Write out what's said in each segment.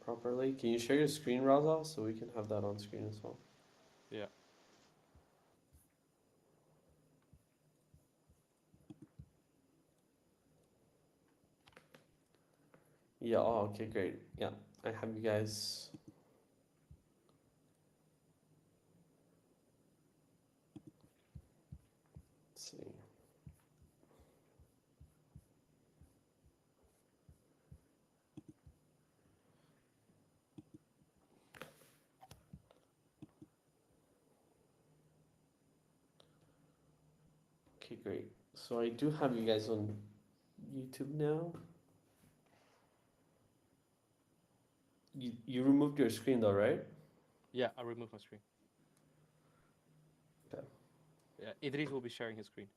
properly. Can you share your screen, Raza, so we can have that on screen as well? Yeah. Yeah. Oh, okay, great. Yeah, I have you guys. Let's see. Okay, great. So I do have you guys on YouTube now. You removed your screen though, right? Yeah, I removed my screen. Okay. Yeah, Idris will be sharing his screen.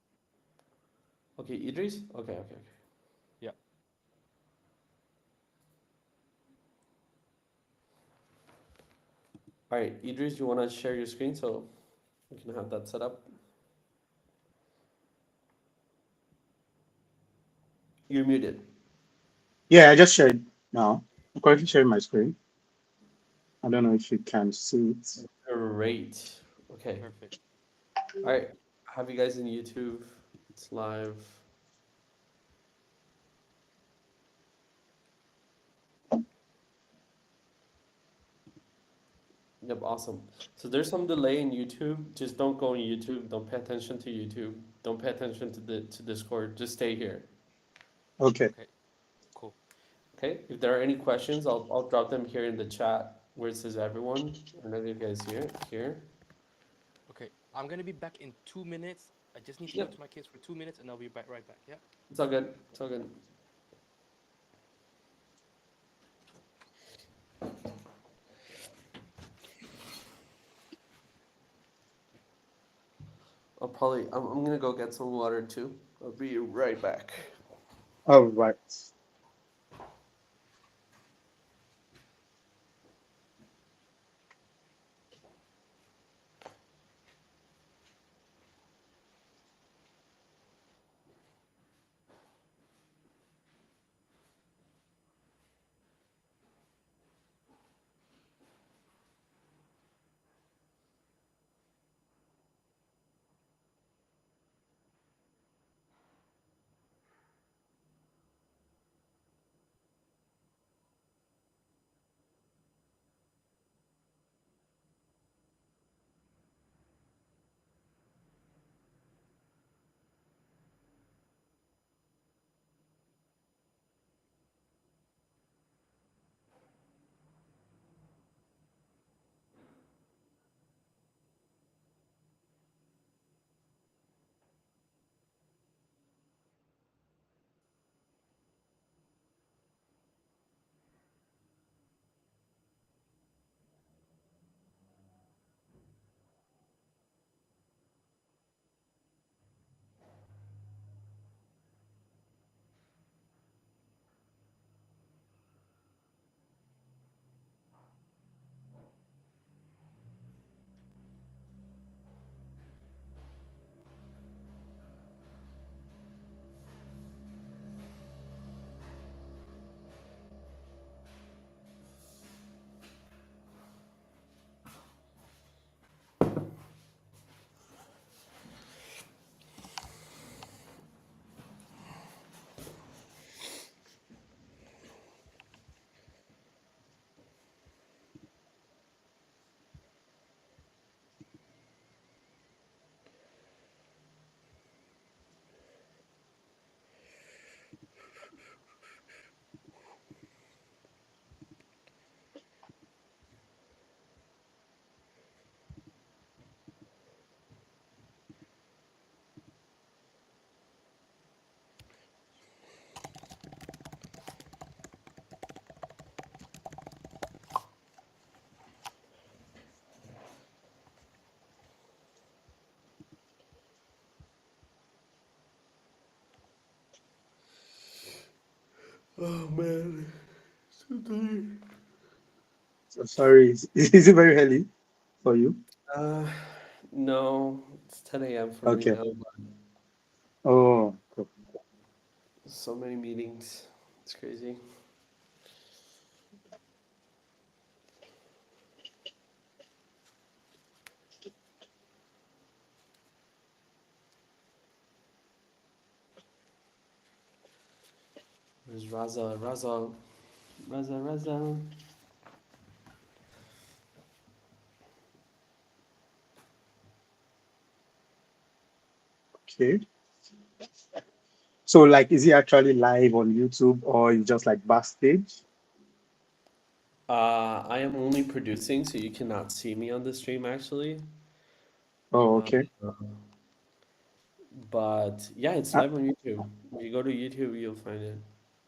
Okay, Idris. Okay, okay, okay. Yeah. All right, Idris, you want to share your screen so we can have that set up? You're muted. Yeah, I just shared now. I'm currently sharing my screen. I don't know if you can see it. Great. Okay. Perfect. All right. Have you guys in YouTube? It's live. Yep, awesome. So there's some delay in YouTube. Just don't go on YouTube. Don't pay attention to YouTube. Don't pay attention to the to Discord. Just stay here. Okay. Okay. Cool. Okay? If there are any questions, I'll drop them here in the chat where it says everyone. I know you guys here. Okay. I'm gonna be back in 2 minutes. I just need to go Yep. to my kids for 2 minutes, and I'll be back right back. Yeah. It's all good. It's all good. I'm gonna go get some water too. I'll be right back. All right. Oh man. So tired. So sorry. Is it very early for you? Uh no, it's 10 a.m. for me Okay. now, but Oh, cool. so many meetings. It's crazy. There's Raza. Okay. So like, is he actually live on YouTube or is just like backstage? I am only producing, so you cannot see me on the stream actually. Oh, Uh, okay. but yeah, it's Uh, live on YouTube. If you go to YouTube, you'll find it.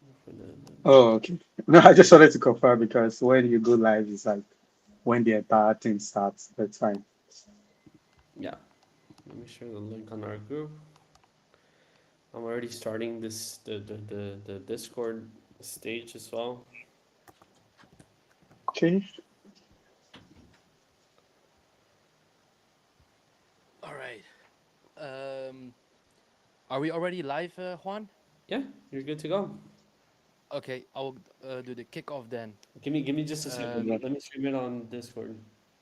You'll find it. oh, okay. No, I just wanted to confirm because when you go live, it's like when the entire thing starts. That's fine. Yeah, let me share the link on our group. I'm already starting the Discord stage as well. Okay. All right. Um, are we already live, Juan? Yeah, you're good to go. Okay, I'll do the kickoff then. Give me just a second. Um, Okay. Let me stream it on Discord,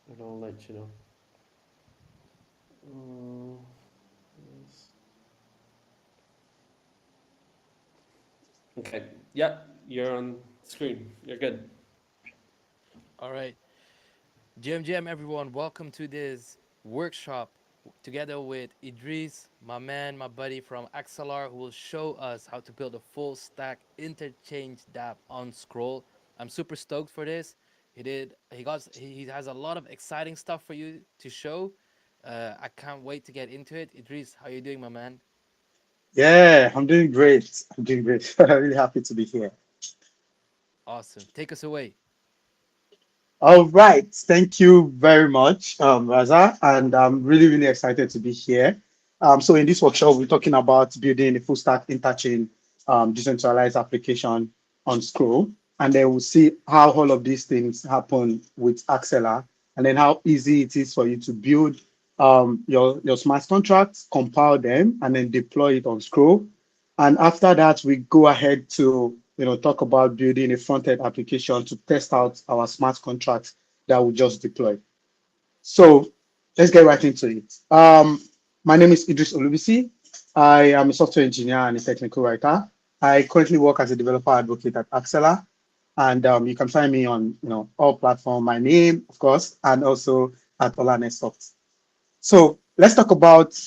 and I'll let you know. Yes. Okay. Yeah, you're on screen. You're good. all right. GM everyone, welcome to this workshop together with Idris, my man, my buddy from Axelar, who will show us how to build a full stack interchange dApp on Scroll. I'm super stoked for this. He has a lot of exciting stuff for you to show. I can't wait to get into it. Idris, how you doing, my man? Yeah, I'm doing great. I'm doing great. I'm really happy to be here. Awesome. Take us away. All right. Thank you very much, Raza. And I'm really, really excited to be here. So in this workshop, we're talking about building a full stack interchain decentralized application on Scroll. And then we'll see how all of these things happen with Axelar, and then how easy it is for you to build your smart contracts, compile them, and then deploy it on Scroll. And after that, we go ahead to talk about building a front-end application to test out our smart contracts that we just deployed. So let's get right into it. My name is Idris Olubisi. I am a software engineer and a technical writer. I currently work as a developer advocate at Axelar, and you can find me on all platforms. My name, of course, and also at Olanesoft. So let's talk about,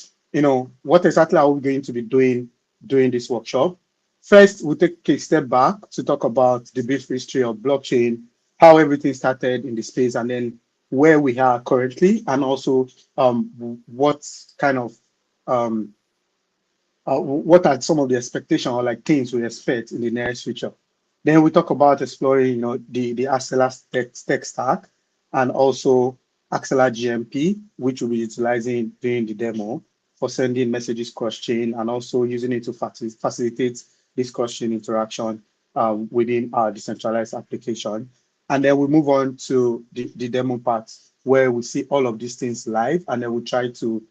what exactly are we going to be doing during this workshop. First, we'll take a step back to talk about the brief history of blockchain, how everything started in the space, and then where we are currently, and also what kind of um, what are some of the expectations or like things we expect in the nearest future. Then we talk about exploring, the Axelar tech stack and also Axelar GMP, which we'll be utilizing during the demo for sending messages cross-chain and also using it to facilitate this cross-chain interaction within our decentralized application. And then we move on to the demo part where we see all of these things live and then we try to,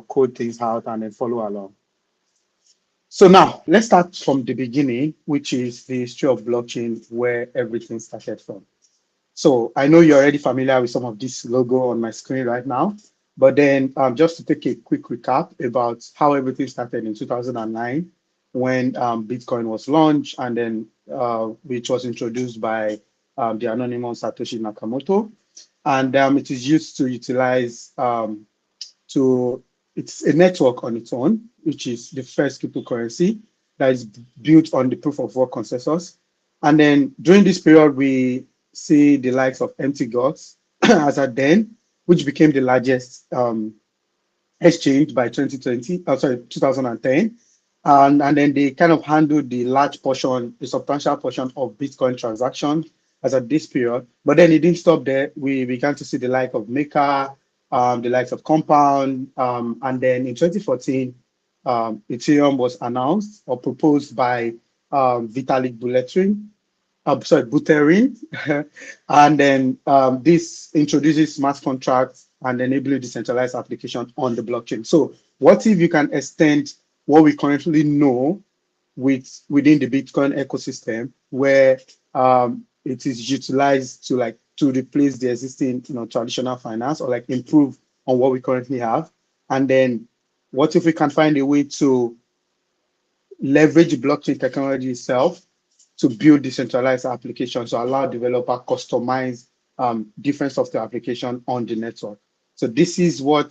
code things out and then follow along. So now let's start from the beginning, which is the history of blockchain, where everything started from. So I know you're already familiar with some of this logo on my screen right now, but then just to take a quick recap about how everything started in 2009 when Bitcoin was launched and then which was introduced by the anonymous Satoshi Nakamoto. And it is used to utilize to it's a network on its own, which is the first cryptocurrency that is built on the proof of work consensus. And then during this period, we see the likes of Mt. Gox as at then, which became the largest exchange by 2010. And then they kind of handled the large portion, the substantial portion of Bitcoin transactions as at this period. But then it didn't stop there. We began to see the like of Maker, the likes of Compound. And then in 2014, Ethereum was announced or proposed by Vitalik Buterin. And then this introduces smart contracts and enabling decentralized application on the blockchain. So what if you can extend what we currently know within the Bitcoin ecosystem, where it is utilized to replace the existing traditional finance or like improve on what we currently have? And then what if we can find a way to leverage blockchain technology itself to build decentralized applications to allow developer customize different software application on the network. So this is what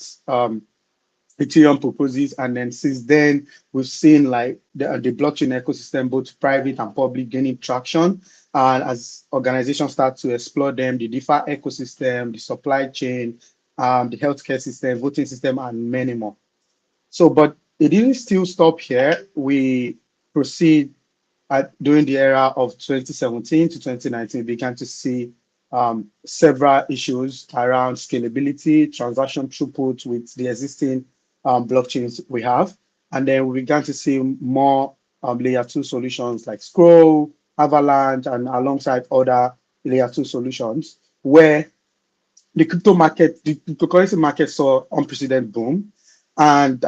Ethereum proposes, and then since then we've seen like the blockchain ecosystem, both private and public, gaining traction. And as organizations start to explore them, the DeFi ecosystem, the supply chain, the healthcare system, voting system, and many more. So, but it didn't still stop here. We proceed during the era of 2017 to 2019, we began to see several issues around scalability, transaction throughput with the existing blockchains we have. And then we began to see more layer two solutions like Scroll, Avalanche, and alongside other layer two solutions where the crypto market, the cryptocurrency market saw unprecedented boom. And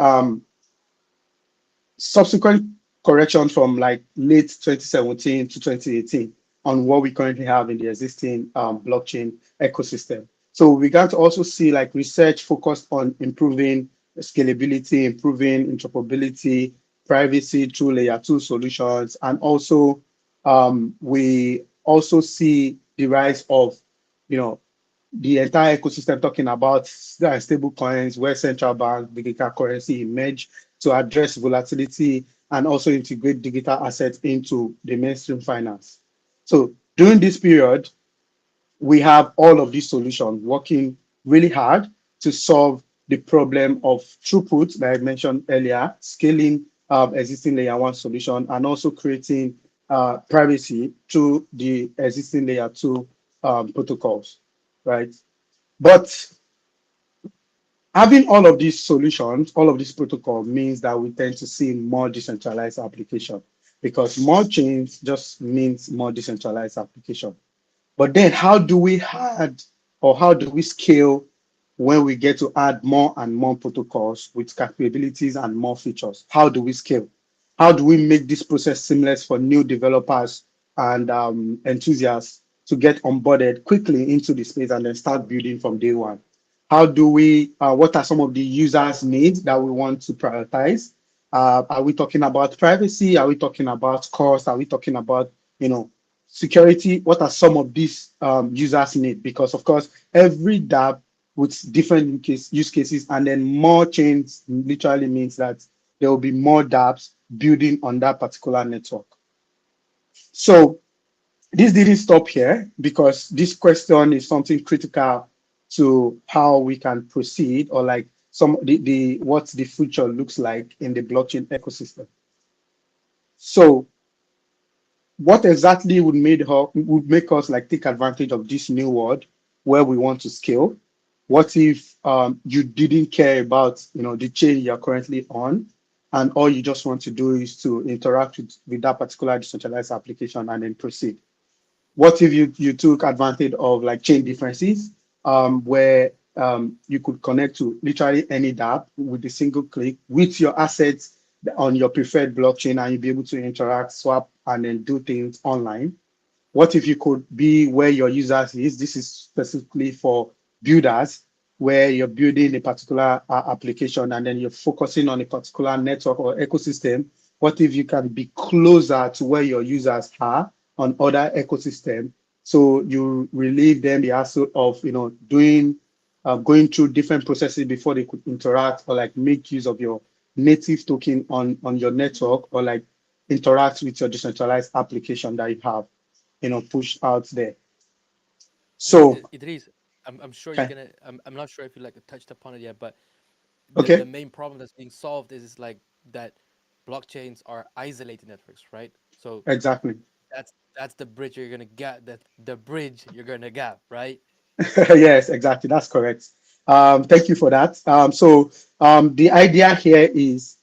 subsequent correction from like late 2017 to 2018 on what we currently have in the existing blockchain ecosystem. So we began to also see like research focused on improving scalability, improving interoperability, privacy through layer two solutions, and also we also see the rise of, you know, the entire ecosystem talking about stable coins where central bank digital currency emerge to address volatility and also integrate digital assets into the mainstream finance. So during this period, we have all of these solutions working really hard to solve the problem of throughput that I mentioned earlier, scaling existing layer one solution, and also creating privacy through the existing layer two protocols, right? But having all of these solutions, all of this protocol means that we tend to see more decentralized application because more chains just means more decentralized application. But then how do we add or how do we scale when we get to add more and more protocols with capabilities and more features? How do we scale? How do we make this process seamless for new developers and enthusiasts to get onboarded quickly into the space and then start building from day one? How do we, what are some of the users' needs that we want to prioritize? Are we talking about privacy? Are we talking about cost? Are we talking about, you know, security? What are some of these users' need? Because of course, every dApp with different use cases, and then more chains literally means that there will be more dApps building on that particular network. So this didn't stop here because this question is something critical to how we can proceed or like some the what the future looks like in the blockchain ecosystem. So what exactly would make us like take advantage of this new world where we want to scale? What if you didn't care about, you know, the chain you're currently on, and all you just want to do is to interact with that particular decentralized application and then proceed? What if you took advantage of like chain differences, where you could connect to literally any dApp with a single click with your assets on your preferred blockchain, and you'll be able to interact, swap, and then do things online? What if you could be where your users is? This is specifically for builders, where you're building a particular application and then you're focusing on a particular network or ecosystem. What if you can be closer to where your users are on other ecosystem, so you relieve them the hassle of, you know, doing going through different processes before they could interact or like make use of your native token on your network, or like interact with your decentralized application that you have, you know, pushed out there. I mean, So Idris, I'm sure you're okay, gonna. I'm not sure if you like touched upon it yet, but the okay, main problem that's being solved is like that blockchains are isolated networks, right? So exactly. that's the bridge you're gonna get. That the bridge you're gonna get, right? Yes, exactly. That's correct. Thank you for that. The idea here is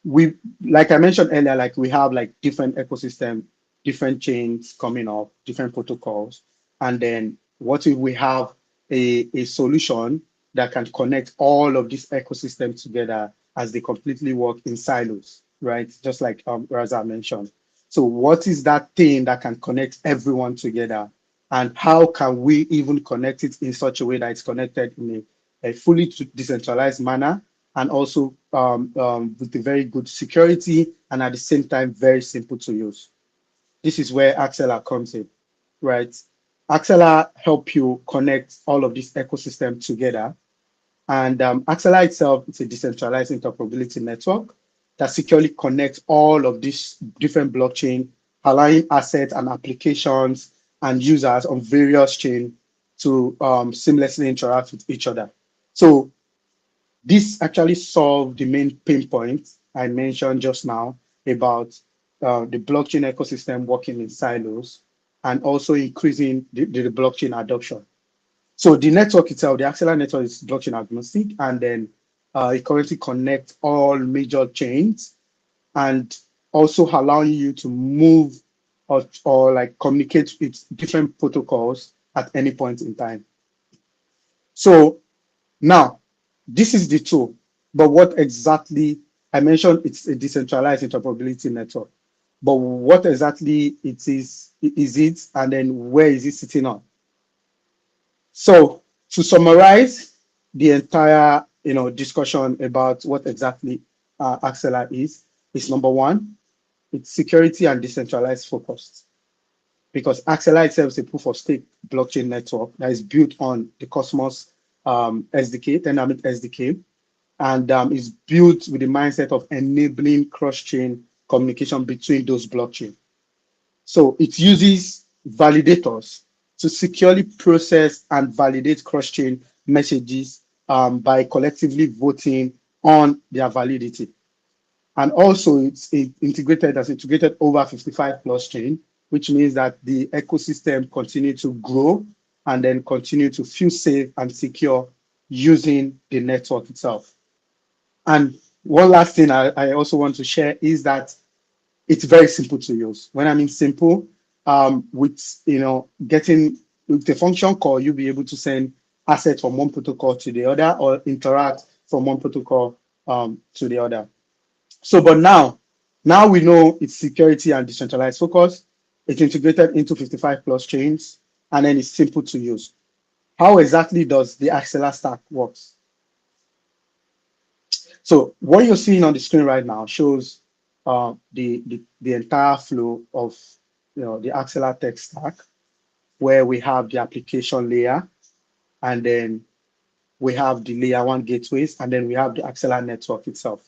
we, like I mentioned earlier, like we have like different ecosystem, different chains coming up, different protocols, and then what if we have a solution that can connect all of this ecosystem together as they completely work in silos, right? Just like Raza mentioned. So what is that thing that can connect everyone together, and how can we even connect it in such a way that it's connected in a fully decentralized manner, and also with a very good security, and at the same time very simple to use? this is where Axelar comes in, right? Axelar help you connect all of this ecosystem together. And Axelar itself is a decentralized interoperability network that securely connects all of these different blockchain, allowing assets and applications and users on various chains to seamlessly interact with each other. So this actually solved the main pain point I mentioned just now about the blockchain ecosystem working in silos and also increasing the blockchain adoption. So the network itself, the Axelar network is blockchain agnostic, and then it currently connects all major chains and also allowing you to move or like communicate with different protocols at any point in time. So now, this is the tool, but what exactly, I mentioned it's a decentralized interoperability network, but what exactly is it, and then where is it sitting on? So to summarize the entire discussion about what exactly Axelar is number one, it's security and decentralized focused, because Axelar itself is a proof of stake blockchain network that is built on the Cosmos SDK, Dynamic SDK, and is built with the mindset of enabling cross-chain communication between those blockchains. So it uses validators to securely process and validate cross-chain messages by collectively voting on their validity. And also has integrated over 55 plus chain, which means that the ecosystem continue to grow and then continue to feel safe and secure using the network itself. And one last thing I also want to share is that it's very simple to use. When I mean simple, with getting with the function call, you'll be able to send assets from one protocol to the other or interact from one protocol to the other. So, but now we know it's security and decentralized focus. It's integrated into 55 plus chains, and then it's simple to use. How exactly does the Axelar stack works? So what you're seeing on the screen right now shows the entire flow of the Axelar tech stack, where we have the application layer, and then we have the layer one gateways, and then we have the Axelar network itself.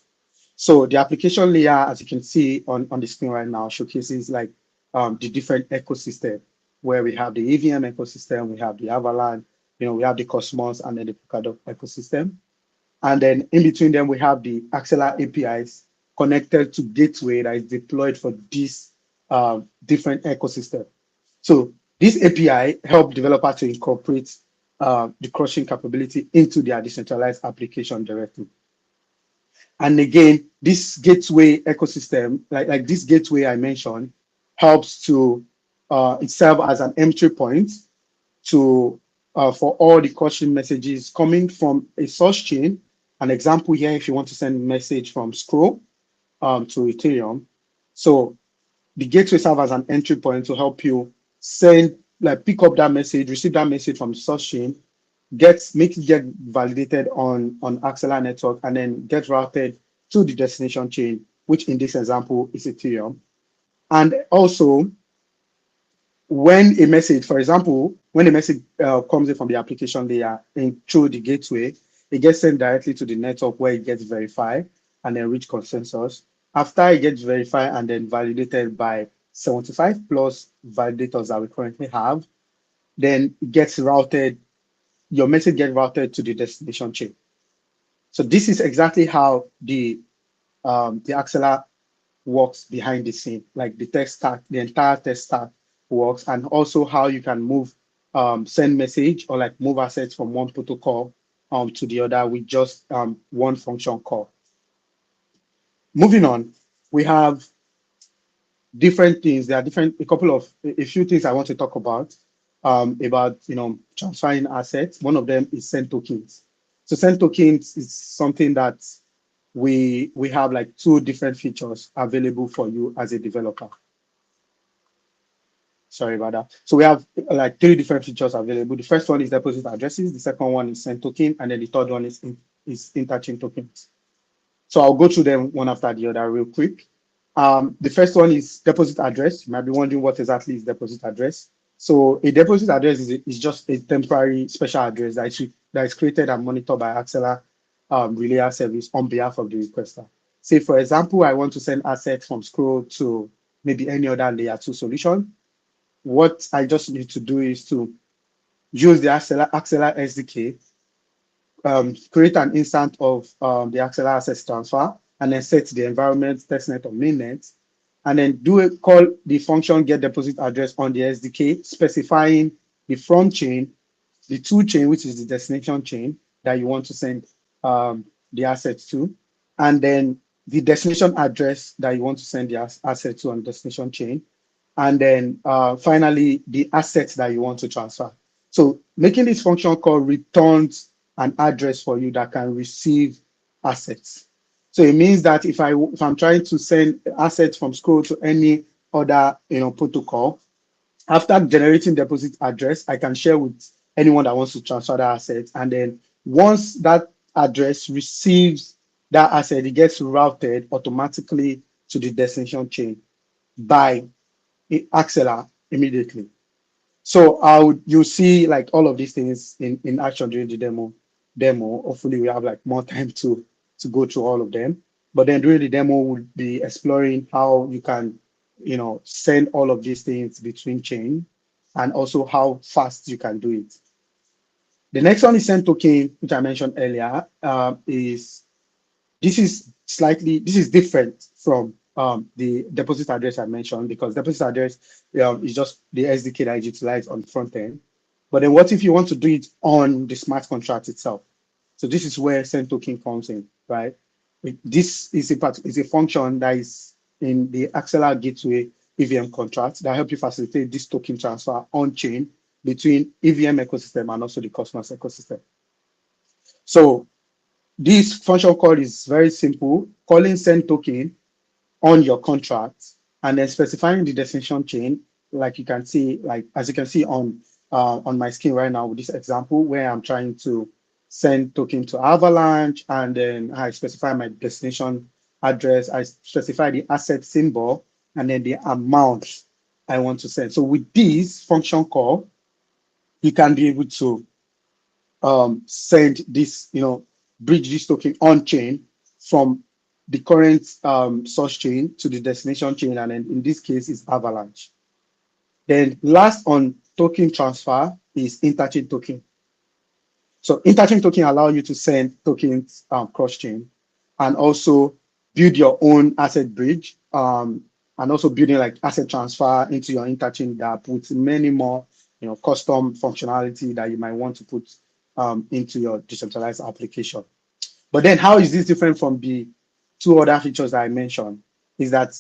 So the application layer, as you can see on the screen right now, showcases like the different ecosystem, where we have the EVM ecosystem, we have the Avalanche, we have the Cosmos, and then the Polkadot ecosystem. And then in between them, we have the Axelar APIs connected to gateway that is deployed for this different ecosystem. So this API help developer to incorporate the cross-chain capability into their decentralized application directly. And again, this gateway ecosystem, like this gateway I mentioned, helps to itself as an entry point to for all the cross-chain messages coming from a source chain. An example here, if you want to send a message from Scroll to Ethereum. So the gateway serves as an entry point to help you send, like pick up that message, receive that message from the source chain, make it get validated on Axelar network, and then get routed to the destination chain, which in this example is Ethereum. And also, when a message, for example, when a message comes in from the application layer and through the gateway, it gets sent directly to the network where it gets verified and then reach consensus. After it gets verified and then validated by 75 plus validators that we currently have, then it gets routed, your message gets routed to the destination chain. So this is exactly how the Axelar works behind the scene, like the tech stack, the entire tech stack works, and also how you can move, send message or like move assets from one protocol to the other with just one function call. Moving on, we have different things. There are a few things I want to talk about transferring assets. One of them is send tokens. So send tokens is something that we have like two different features available for you as a developer. Sorry about that. So we have like three different features available. The first one is deposit addresses. The second one is send token, and then the third one is interchain tokens. So I'll go through them one after the other real quick. The first one is deposit address. You might be wondering what exactly is deposit address. So a deposit address is just a temporary special address that is created and monitored by Axelar relay service on behalf of the requester. Say, for example, I want to send assets from Scroll to maybe any other layer 2 solution. What I just need to do is to use the Axelar SDK, create an instance of the Axelar access transfer, and then set the environment, testnet, or mainnet, and then call the function get deposit address on the SDK, specifying the front chain, the to chain, which is the destination chain that you want to send the assets to, and then the destination address that you want to send the asset to on destination chain, and then finally the assets that you want to transfer. So making this function call returns an address for you that can receive assets. So it means that if I'm trying to send assets from Scroll to any other protocol, after generating deposit address, I can share with anyone that wants to transfer that asset. And then once that address receives that asset, it gets routed automatically to the destination chain by Axelar immediately. So you'll see like all of these things in action during the demo. Hopefully we have like more time to go through all of them. But then during the demo, we'll be exploring how you can, send all of these things between chain and also how fast you can do it. The next one is send token, which I mentioned earlier, this is different from the deposit address I mentioned, because deposit address is just the SDK that is utilized on the front end. But then what if you want to do it on the smart contract itself? So this is where send token comes in, right? This is a function that is in the Axelar gateway EVM contract that help you facilitate this token transfer on chain between EVM ecosystem and also the Cosmos ecosystem. So this function call is very simple, calling send token on your contract and then specifying the destination chain, like you can see, as you can see on my screen right now with this example where I'm trying to send token to Avalanche, and then I specify my destination address, I specify the asset symbol, and then the amount I want to send. So with this function call, you can be able to send this, bridge this token on chain from the current source chain to the destination chain, and then in this case is Avalanche. Then last on token transfer is interchain token. So interchain token allow you to send tokens cross chain and also build your own asset bridge, and also building like asset transfer into your interchain dApp with many more custom functionality that you might want to put into your decentralized application. But then how is this different from the two other features that I mentioned? Is that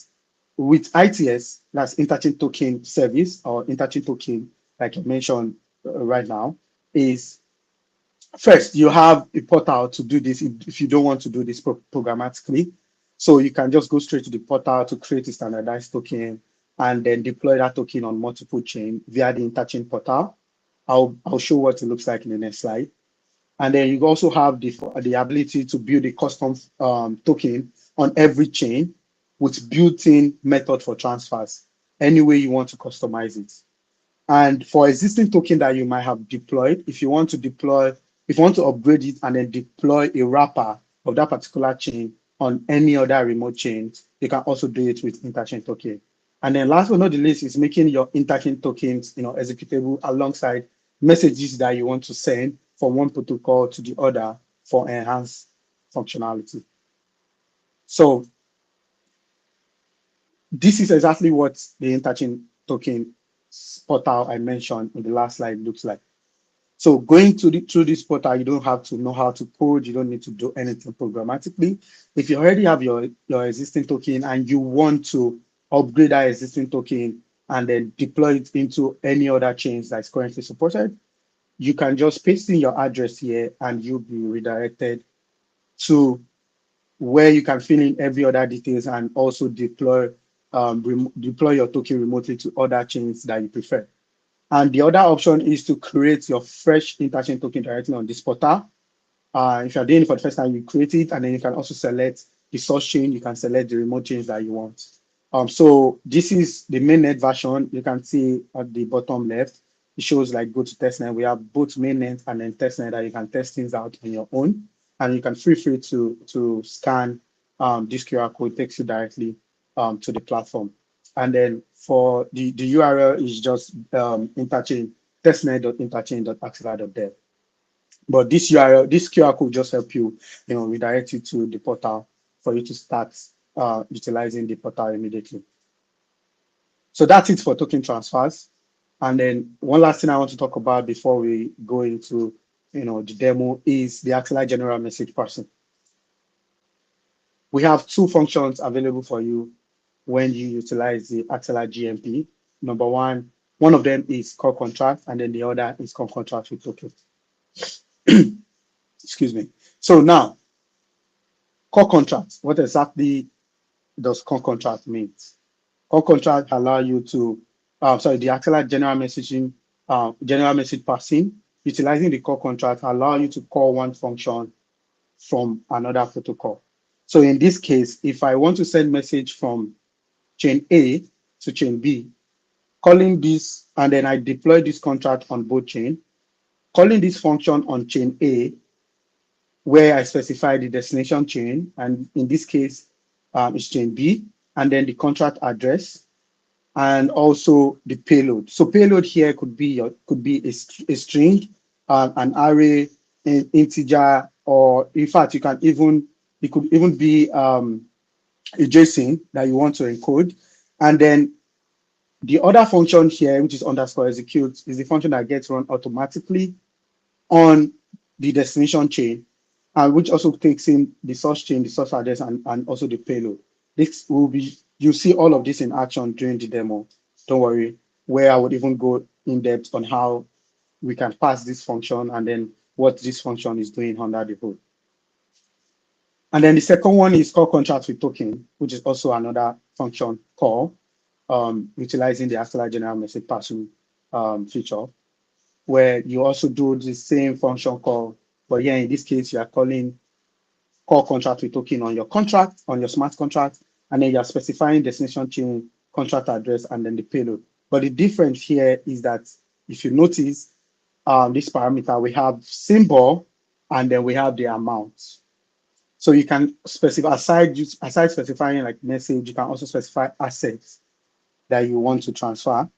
with ITS, that's interchain token service or interchain token, like I mentioned right now, is first you have a portal to do this if you don't want to do this programmatically. So you can just go straight to the portal to create a standardized token and then deploy that token on multiple chain via the interchain portal. I'll show what it looks like in the next slide. And then you also have the ability to build a custom token on every chain with built-in method for transfers, any way you want to customize it. And for existing token that you might have deployed, if you want to upgrade it and then deploy a wrapper of that particular chain on any other remote chains, you can also do it with interchain token. And then last but not the least is making your interchain tokens, executable alongside messages that you want to send from one protocol to the other for enhanced functionality. So this is exactly what the interchain token portal I mentioned in the last slide looks like. So going through this portal, you don't have to know how to code. You don't need to do anything programmatically. If you already have your existing token and you want to upgrade that existing token and then deploy it into any other chains that's currently supported, you can just paste in your address here and you'll be redirected to where you can fill in every other details and also deploy your token remotely to other chains that you prefer. And the other option is to create your fresh interchain token directly on this portal. If you're doing it for the first time, you create it, and then you can also select the source chain. You can select the remote chains that you want. So this is the mainnet version. You can see at the bottom left, it shows like go to testnet. We have both mainnet and then testnet that you can test things out on your own. And you can feel free to scan this QR code, takes you directly to the platform. And then for the URL is just interchain testnet.interchain.axelar.dev. But this URL, this QR code just help you, redirect you to the portal for you to start utilizing the portal immediately. So that's it for token transfers. And then one last thing I want to talk about before we go into the demo is the Axelar general message parsing. We have two functions available for you when you utilize the Axelar GMP. Number one of them is core contract, and then the other is core contract with token. Excuse me. So now, core contract, what exactly does core contract mean? Core contract allow you to, the Axelar general message passing, utilizing the core contract allow you to call one function from another protocol. So in this case, if I want to send message from chain A to chain B, calling this, and then I deploy this contract on both chain, calling this function on chain A, where I specify the destination chain, and in this case, it's chain B, and then the contract address, and also the payload. So payload here could be a string, an array, an integer, or in fact, it could even be a JSON that you want to encode. And then the other function here, which is underscore execute, is the function that gets run automatically on the destination chain, and which also takes in the source chain, the source address, and also the payload. You'll see all of this in action during the demo. Don't worry, where I would even go in depth on how we can pass this function and then what this function is doing under the hood. And then the second one is call contract with token, which is also another function call, utilizing the Axelar general message passing feature, where you also do the same function call, but here in this case, you are calling call contract with token on your contract, on your smart contract, and then you're specifying destination chain, contract address, and then the payload. But the difference here is that if you notice this parameter, we have symbol, and then we have the amount. So you can specify, aside specifying like message, you can also specify assets that you want to transfer.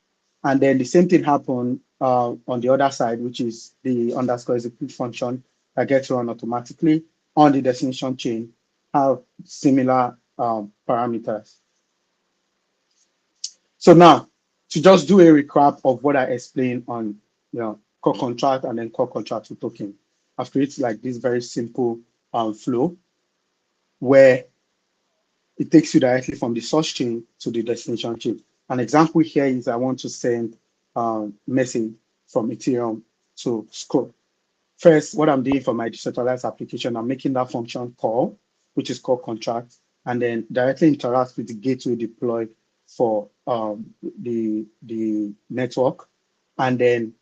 And then the same thing happen on the other side, which is the underscore execute function that gets run automatically on the destination chain, have similar parameters. So now, to just do a recap of what I explained on core contract and then core contract to token, I've created like this very simple flow where it takes you directly from the source chain to the destination chain. An example here is I want to send message from Ethereum to Scroll. First, what I'm doing for my decentralized application, I'm making that function call, which is called contract, and then directly interact with the gateway deployed for the network. And then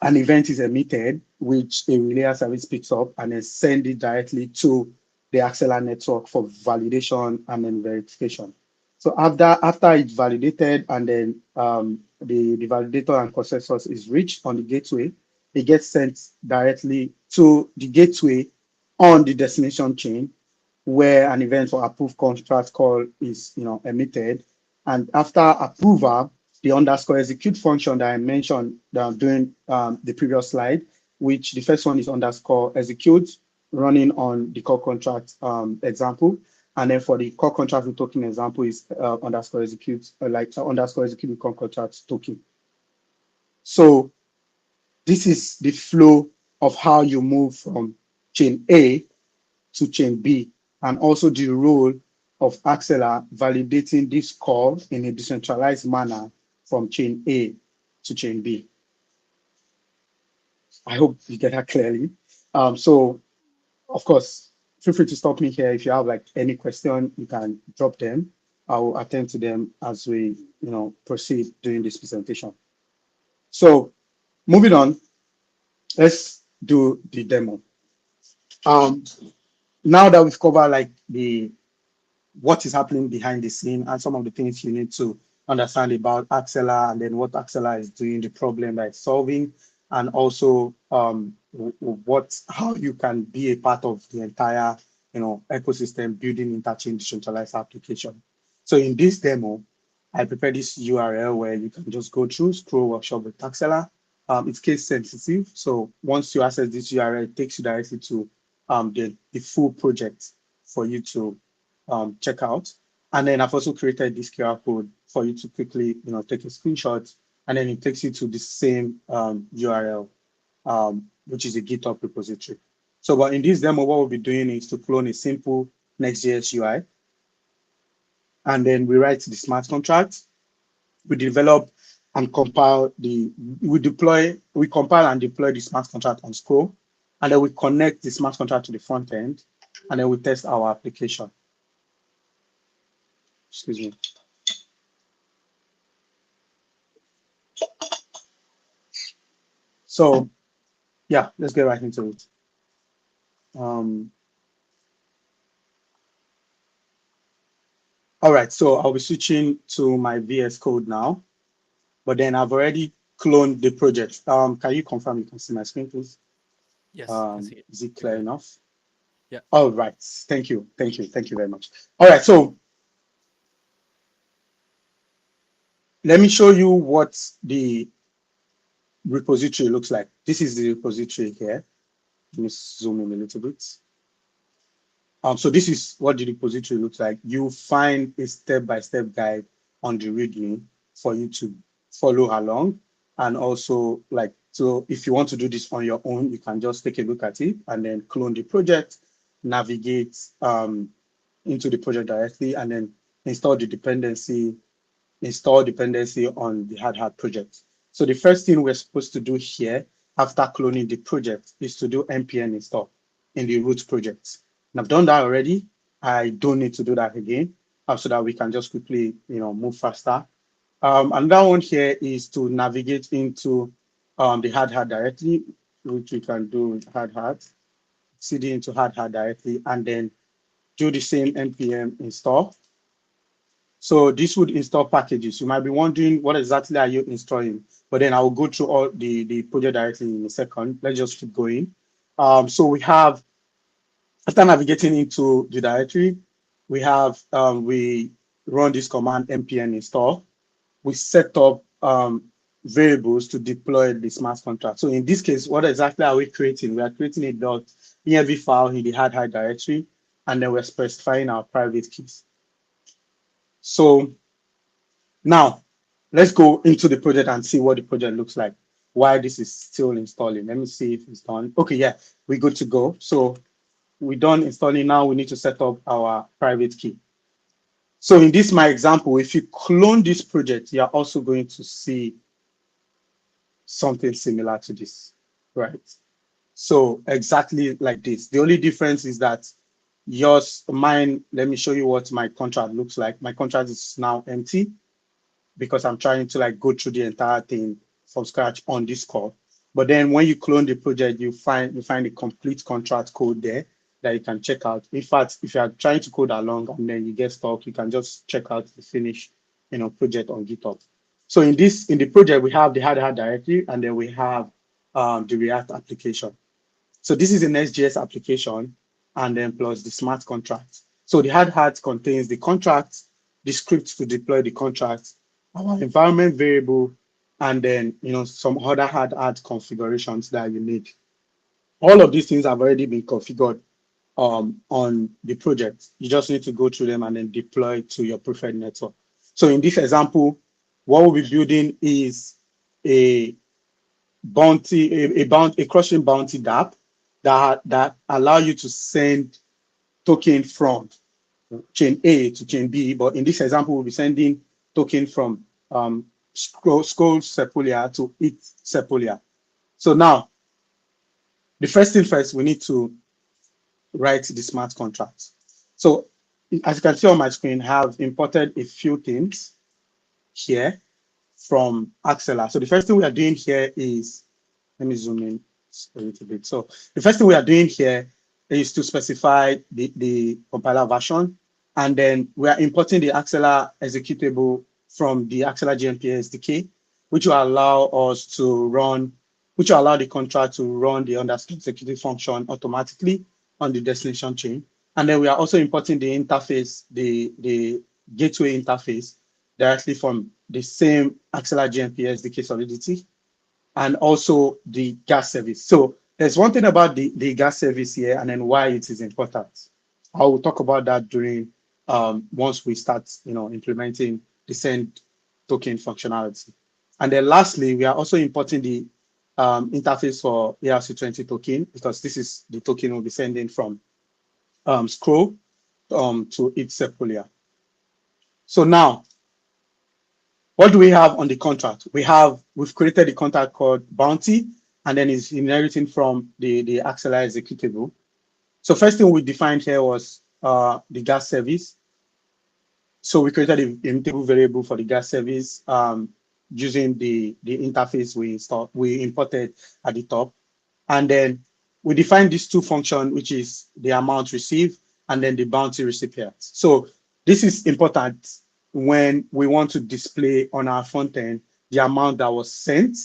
an event is emitted, which a relay service picks up and then send it directly to the Axelar network for validation and then verification. So after it's validated and then the validator and consensus is reached on the gateway, it gets sent directly to the gateway on the destination chain, where an event for approved contract call is emitted. And after approval, the underscore execute function that I mentioned during the previous slide, which the first one is underscore execute running on the core contract example. And then for the core contract with token example is underscore execute, underscore execute with core contract token. So this is the flow of how you move from chain A to chain B, and also the role of Axelar validating this call in a decentralized manner from chain A to chain B. I hope you get that clearly. So, of course, feel free to stop me here. If you have like any question, you can drop them. I will attend to them as we proceed during this presentation. So, moving on, let's do the demo. Now that we've covered like the what is happening behind the scene and some of the things you need to understand about Axelar and then what Axelar is doing, the problem that it's solving, and also how you can be a part of the entire ecosystem building interchain decentralized application. So in this demo, I prepared this URL where you can just go through, scroll workshop with Axelar. It's case sensitive. So once you access this URL, it takes you directly to the full project for you to check out. And then I've also created this QR code for you to quickly, take a screenshot, and then it takes you to the same URL, which is a GitHub repository. So, but in this demo, what we'll be doing is to clone a simple Next.js UI, and then we write the smart contract. We develop and compile we compile and deploy the smart contract on Scroll, and then we connect the smart contract to the front end, and then we test our application. Excuse me. So yeah, let's get right into it. All right, so I'll be switching to my VS Code now, but then I've already cloned the project. Can you confirm you can see my screen, please? Yes, I see it. Is it You're clear good. enough? Yeah. All right, thank you very much. All right, so let me show you what the repository looks like. This is the repository here. Let me zoom in a little bit. So this is what the repository looks like. You find a step-by-step guide on the README for you to follow along. And also, so if you want to do this on your own, you can just take a look at it and then clone the project, navigate into the project directly, and then install dependency on the hard project. So the first thing we're supposed to do here after cloning the project is to do npm install in the root project. And I've done that already. I don't need to do that again so that we can just quickly, move faster. Another one here is to navigate into the hard directly, which we can do hard, cd into hard directly, and then do the same npm install. So this would install packages. You might be wondering what exactly are you installing, but then I will go through all the project directly in a second. Let's just keep going. So we have, after navigating into the directory, we have, we run this command npm install. We set up variables to deploy the smart contract. So in this case, what exactly are we creating? We are creating a .env file in the hard directory, and then we're specifying our private keys. So now, let's go into the project and see what the project looks like, why this is still installing. Let me see if it's done. Okay, yeah, we're good to go. So we're done installing. Now we need to set up our private key. So in this, my example, if you clone this project, you're also going to see something similar to this, right? So exactly like this. The only difference is that mine, let me show you what my contract looks like. My contract is now empty, because I'm trying to go through the entire thing from scratch on this call. But then when you clone the project, you find the complete contract code there that you can check out. In fact, if you are trying to code along and then you get stuck, you can just check out the finished project on GitHub. So in the project, we have the hard directory, and then we have the React application. So this is a Next.js application, and then plus the smart contract. So the hard contains the contract, the script to deploy the contract, our environment variable, and then some other hard configurations that you need. All of these things have already been configured on the project. You just need to go through them and then deploy to your preferred network. So in this example, what we'll be building is a cross-chain bounty dApp that allow you to send token from chain A to chain B. But in this example, we'll be sending token from Scroll Sepolia to it Sepolia. So now, the first thing first, we need to write the smart contract. So as you can see on my screen, I have imported a few things here from Axelar. So the first thing we are doing here is, let me zoom in a little bit. So the first thing we are doing here is to specify the compiler version. And then we are importing the Axelar executable from the Axelar GMP SDK, which will allow us to run, which will allow the contract to run the underscore executive function automatically on the destination chain. And then we are also importing the interface, the gateway interface directly from the same Axelar GMP SDK Solidity, and also the gas service. So there's one thing about the gas service here and then why it is important. I will talk about that during once we start, implementing the send token functionality. And then lastly, we are also importing the interface for ERC20 token, because this is the token we'll be sending from scroll to its sepolia. So now, what do we have on the contract? We've created the contract called bounty, and then it's inheriting from the Axelar executable. So first thing we defined here was the gas service. So we created a immutable variable for the gas service using the interface we imported at the top. And then we defined these two functions, which is the amount received and then the bounty recipient. So this is important when we want to display on our front end the amount that was sent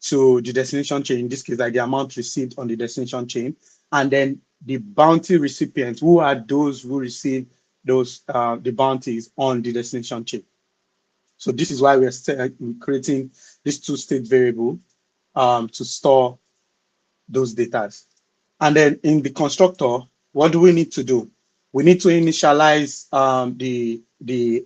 to the destination chain, in this case, like the amount received on the destination chain, and then the bounty recipients, who are those who receive those the bounties on the destination chain. So this is why we're creating this two-state variable to store those data. And then in the constructor, what do we need to do? We need to initialize the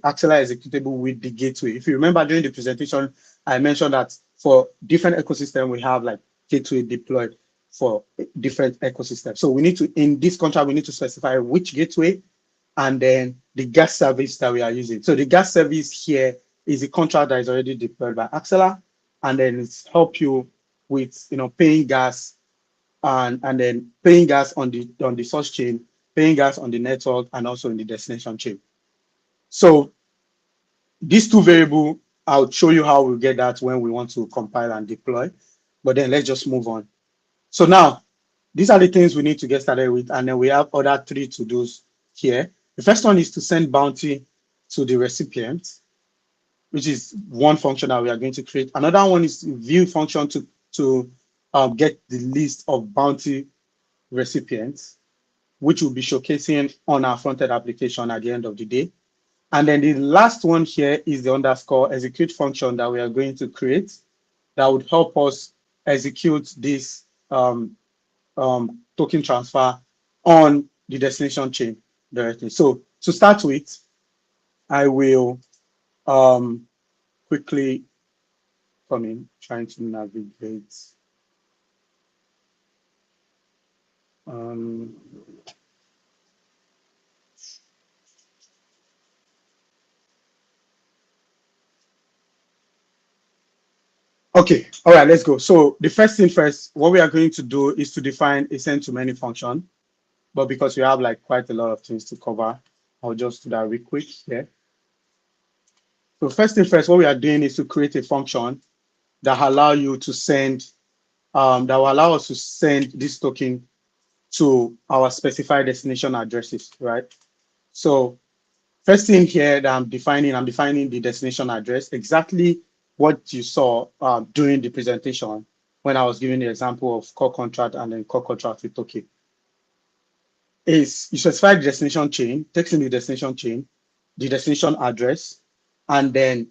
Axelar executable with the gateway. If you remember during the presentation, I mentioned that for different ecosystems, we have like gateway deployed for different ecosystems. So we need to, in this contract, we need to specify which gateway and then the gas service that we are using. So the gas service here is a contract that is already deployed by Axelar, and then it's help you with paying gas and then paying gas on the source chain, paying gas on the network, and also in the destination chain. So these two variables, I'll show you how we'll get that when we want to compile and deploy. But then let's just move on. So now, these are the things we need to get started with, and then we have other three to-dos here. The first one is to send bounty to the recipient, which is one function that we are going to create. Another one is view function to get the list of bounty recipients, which will be showcasing on our front-end application at the end of the day. And then the last one here is the underscore execute function that we are going to create that would help us execute this token transfer on the destination chain directly. So to start with, I will quickly come in, trying to navigate. Okay, all right, let's go. So the first thing first, what we are going to do is to define a send to many function. But because we have like quite a lot of things to cover, I'll just do that real quick here. So first thing first, what we are doing is to create a function that allow you to send, that will allow us to send this token to our specified destination addresses, right? So first thing here that I'm defining the destination address, exactly what you saw during the presentation when I was giving the example of core contract and then core contract with token. Is you specify the destination chain, takes in the destination chain, the destination address, and then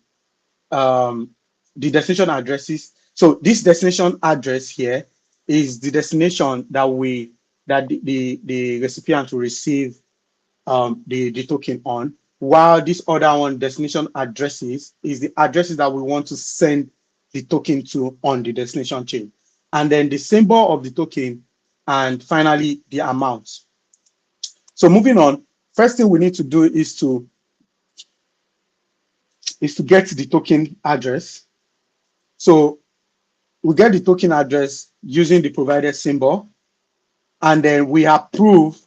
the destination addresses. So this destination address here is the destination that the recipient will receive the token on, while this other one, destination addresses, is the addresses that we want to send the token to on the destination chain. And then the symbol of the token, and finally the amount. So moving on, first thing we need to do is to get the token address. So we get the token address using the provided symbol, and then we approve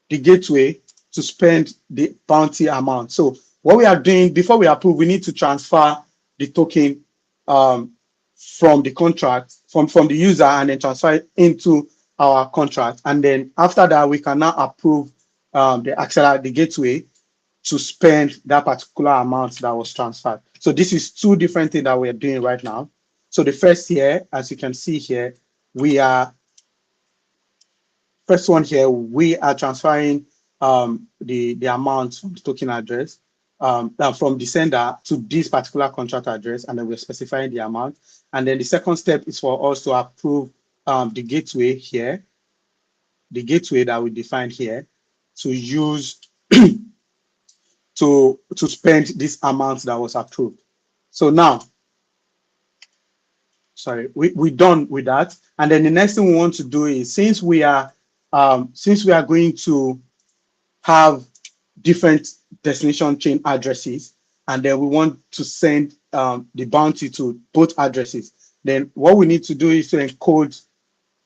the gateway to spend the bounty amount. So what we are doing before we approve, we need to transfer the token from the contract, from the user, and then transfer it into our contract. And then after that, we can now approve the Axelar, the gateway, to spend that particular amount that was transferred. So this is two different things that we're doing right now. So the first here, as you can see here, we are first one here, we are transferring the amount from the token address from the sender to this particular contract address, and then we're specifying the amount. And then the second step is for us to approve the gateway here, the gateway that we defined here, to use to spend this amount that was approved. So now, sorry, we're done with that. And then the next thing we want to do is since we are going to have different destination chain addresses, and then we want to send the bounty to both addresses, then what we need to do is to encode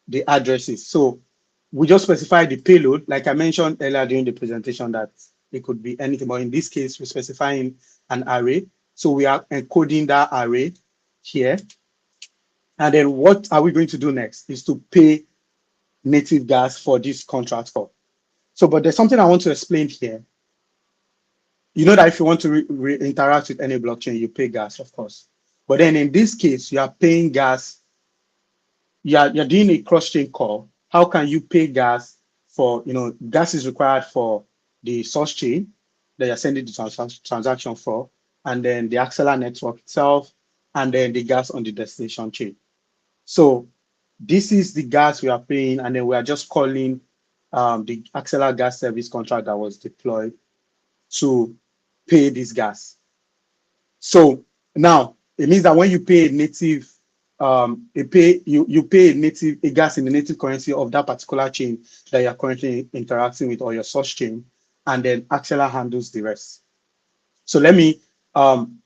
the addresses. So we just specify the payload, like I mentioned earlier during the presentation, that it could be anything, but in this case, we're specifying an array. So we are encoding that array here. And then what are we going to do next is to pay native gas for this contract call. So, but there's something I want to explain here. You know that if you want to interact with any blockchain, you pay gas, of course. But then in this case, you are paying gas, you're doing a cross-chain call. How can you pay gas for, gas is required for the source chain that you're sending the transaction for, and then the Axelar network itself, and then the gas on the destination chain. So this is the gas we are paying, and then we are just calling the Axelar gas service contract that was deployed to pay this gas. So now it means that when you pay a native, you pay a gas in the native currency of that particular chain that you're currently interacting with, or your source chain, and then Axelar handles the rest. So let me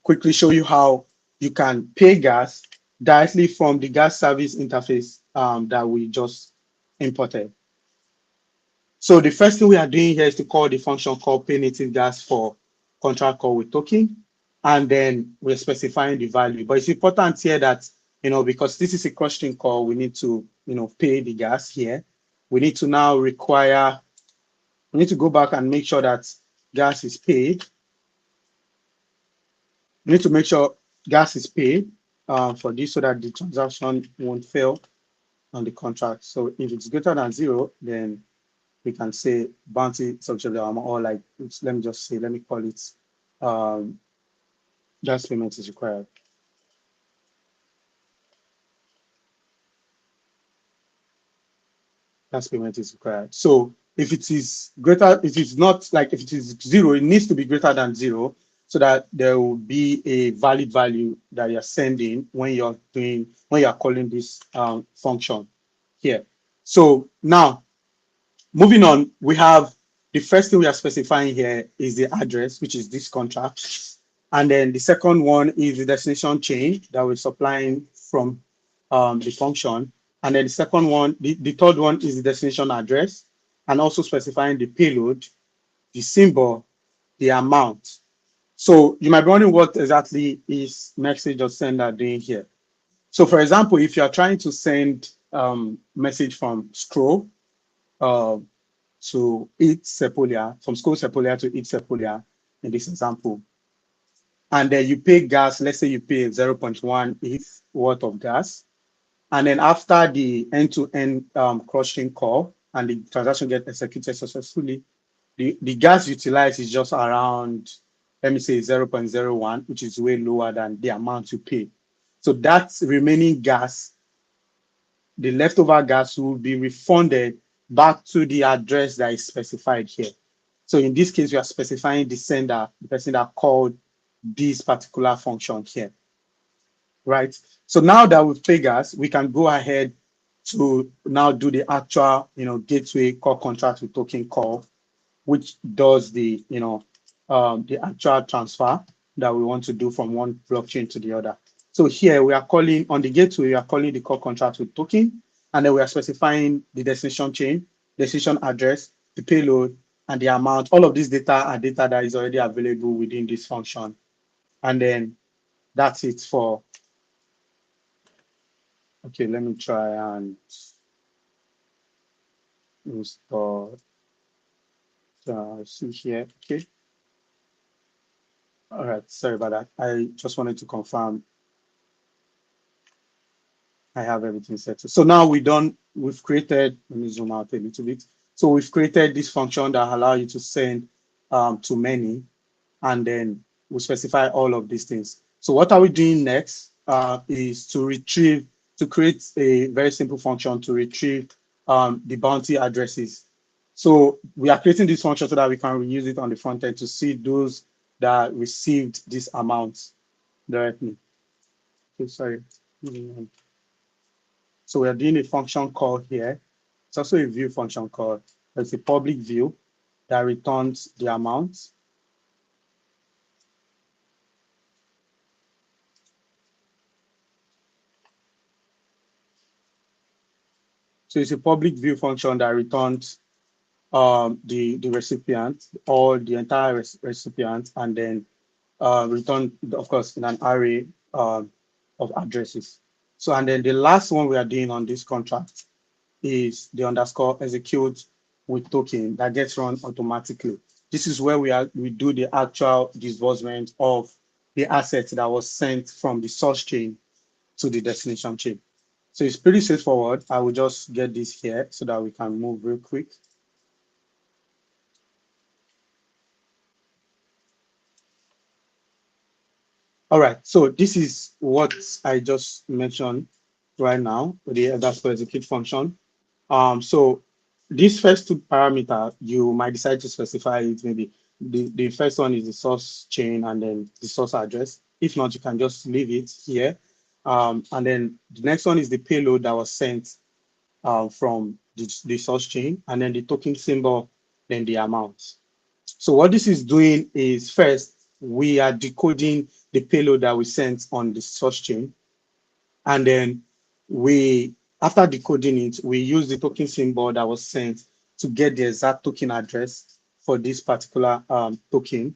quickly show you how you can pay gas directly from the gas service interface that we just imported. So the first thing we are doing here is to call the function called pay native gas for contract call with token, and then we're specifying the value. But it's important here that, because this is a cross-chain call, we need to, pay the gas here. We need to now we need to go back and make sure that gas is paid. We need to make sure gas is paid for this so that the transaction won't fail on the contract. So if it's greater than 0, then we can say bounty subject or like, let me just say, let me call it gas payment is required. Gas payment is required. So if it is greater, if it's not like if it is 0, it needs to be greater than 0 so that there will be a valid value that you're sending when you're calling this function here. So now moving on, we have the first thing we are specifying here is the address, which is this contract. And then the second one is the destination chain that we're supplying from the function. And then the second one, the third one is the destination address, and also specifying the payload, the symbol, the amount. So you might be wondering what exactly is message or sender doing here. So for example, if you're trying to send message from scroll to each Sepolia, from school Sepolia to each Sepolia in this example, and then you pay gas, let's say you pay 0.1 ETH worth of gas, and then after the end-to-end cross-chain call and the transaction gets executed successfully, the gas utilized is just around, let me say 0.01, which is way lower than the amount you pay. So that's remaining gas, the leftover gas will be refunded back to the address that is specified here. So in this case, we are specifying the sender, the person that called this particular function here, right? So now that we've paid gas, we can go ahead to now do the actual, gateway call contract with token call, which does the, the actual transfer that we want to do from one blockchain to the other. So here we are calling on the gateway, we are calling the call contract with token, and then we are specifying the destination chain, destination address, the payload, and the amount. All of this data are data that is already available within this function. And then that's it for, okay, let me try and install, see here, okay. All right, sorry about that. I just wanted to confirm I have everything set. So now we've created, let me zoom out a little bit. So we've created this function that allow you to send to many, and then we specify all of these things. So what are we doing next is to create a very simple function to retrieve the bounty addresses. So we are creating this function so that we can reuse it on the front end to see those that received this amount directly. Okay, sorry. So we are doing a function call here. It's also a view function call. It's a public view that returns the amount. So it's a public view function that returns the recipient or the entire recipient, and then return, of course, in an array of addresses. So, and then the last one we are doing on this contract is the underscore execute with token that gets run automatically. This is where we do the actual disbursement of the assets that was sent from the source chain to the destination chain. So it's pretty straightforward. I will just get this here so that we can move real quick. All right, so this is what I just mentioned right now, the underscore execute function. So these first two parameter, you might decide to specify it. Maybe the first one is the source chain and then the source address. If not, you can just leave it here. And then the next one is the payload that was sent from the source chain, and then the token symbol, then the amount. So what this is doing is first, we are decoding the payload that we sent on the source chain. And then after decoding it, we use the token symbol that was sent to get the exact token address for this particular token.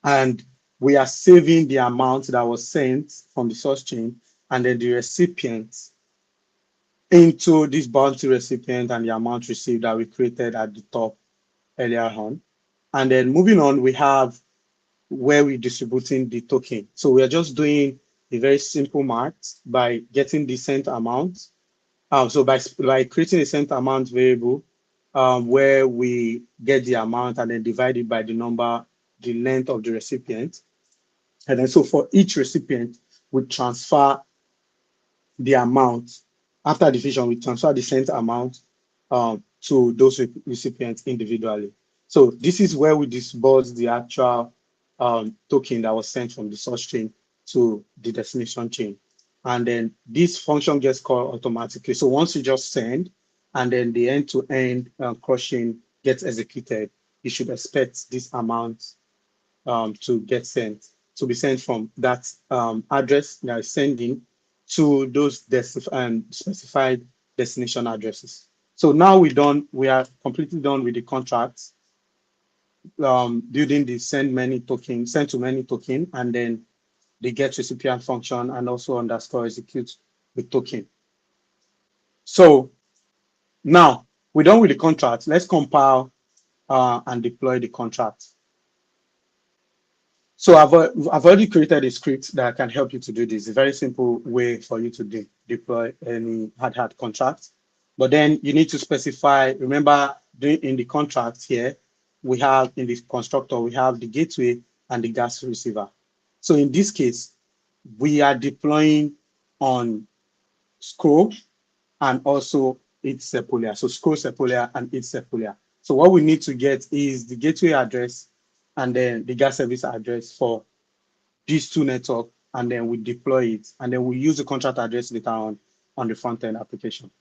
And we are saving the amount that was sent from the source chain and then the recipient into this bounty recipient and the amount received that we created at the top earlier on. And then moving on, we have where we're distributing the token. So we are just doing a very simple math by getting the sent amount. So by creating a sent amount variable where we get the amount and then divide it by the number, the length of the recipient. And then so for each recipient, we transfer the amount. After division, we transfer the sent amount to those recipients individually. So this is where we disburse the actual token that was sent from the source chain to the destination chain. And then this function gets called automatically. So once you just send, and then the end-to-end cross-chain gets executed, you should expect this amount to get sent, to be sent from that address that is sending to those specified destination addresses. So now we are completely done with the contracts, building the send to many token, and then the get recipient function, and also underscore execute with token. So now we're done with the contract. Let's compile and deploy the contract. So I've already created a script that can help you to do this. A very simple way for you to deploy any hard contract. But then you need to specify, remember in the contract here, we have in the constructor, we have the gateway and the gas receiver. So in this case, we are deploying on scroll and also its sepulchre. So scroll sepulchre and its sepulchre. So what we need to get is the gateway address and then the gas service address for these two networks, and then we deploy it, and then we use the contract address later on the front end application.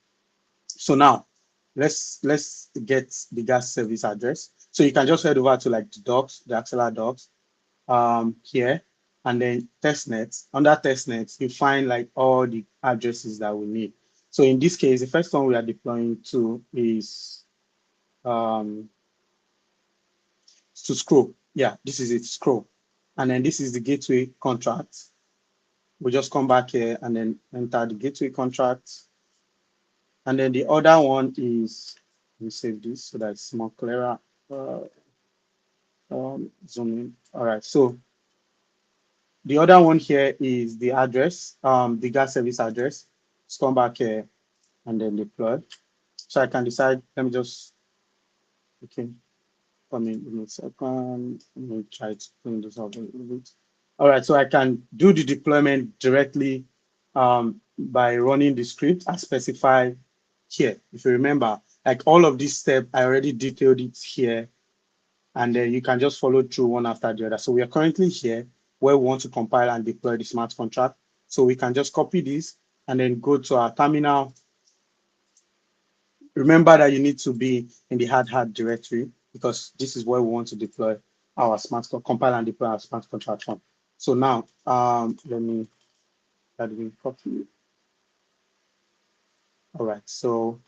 So now let's get the gas service address. So you can just head over to like the docs, the Axelar docs here, and then testnet. Under testnet, you find like all the addresses that we need. So in this case, the first one we are deploying to is to scroll. Yeah, this is it, scroll. And then this is the gateway contract. We just come back here and then enter the gateway contract. And then the other one is, let me save this so that it's more clearer. Zoom in. All right, so the other one here is the address, the gas service address. Let's come back here and then deploy. So I can decide, let me just, okay, for me, give me a second. Let me try to clean this up a little bit. All right, so I can do the deployment directly by running the script as specified here. If you remember, like all of these steps, I already detailed it here, and then you can just follow through one after the other. So we are currently here where we want to compile and deploy the smart contract. So we can just copy this and then go to our terminal. Remember that you need to be in the hard directory because this is where we want to deploy our compile and deploy our smart contract from. So now, let me copy. All right, so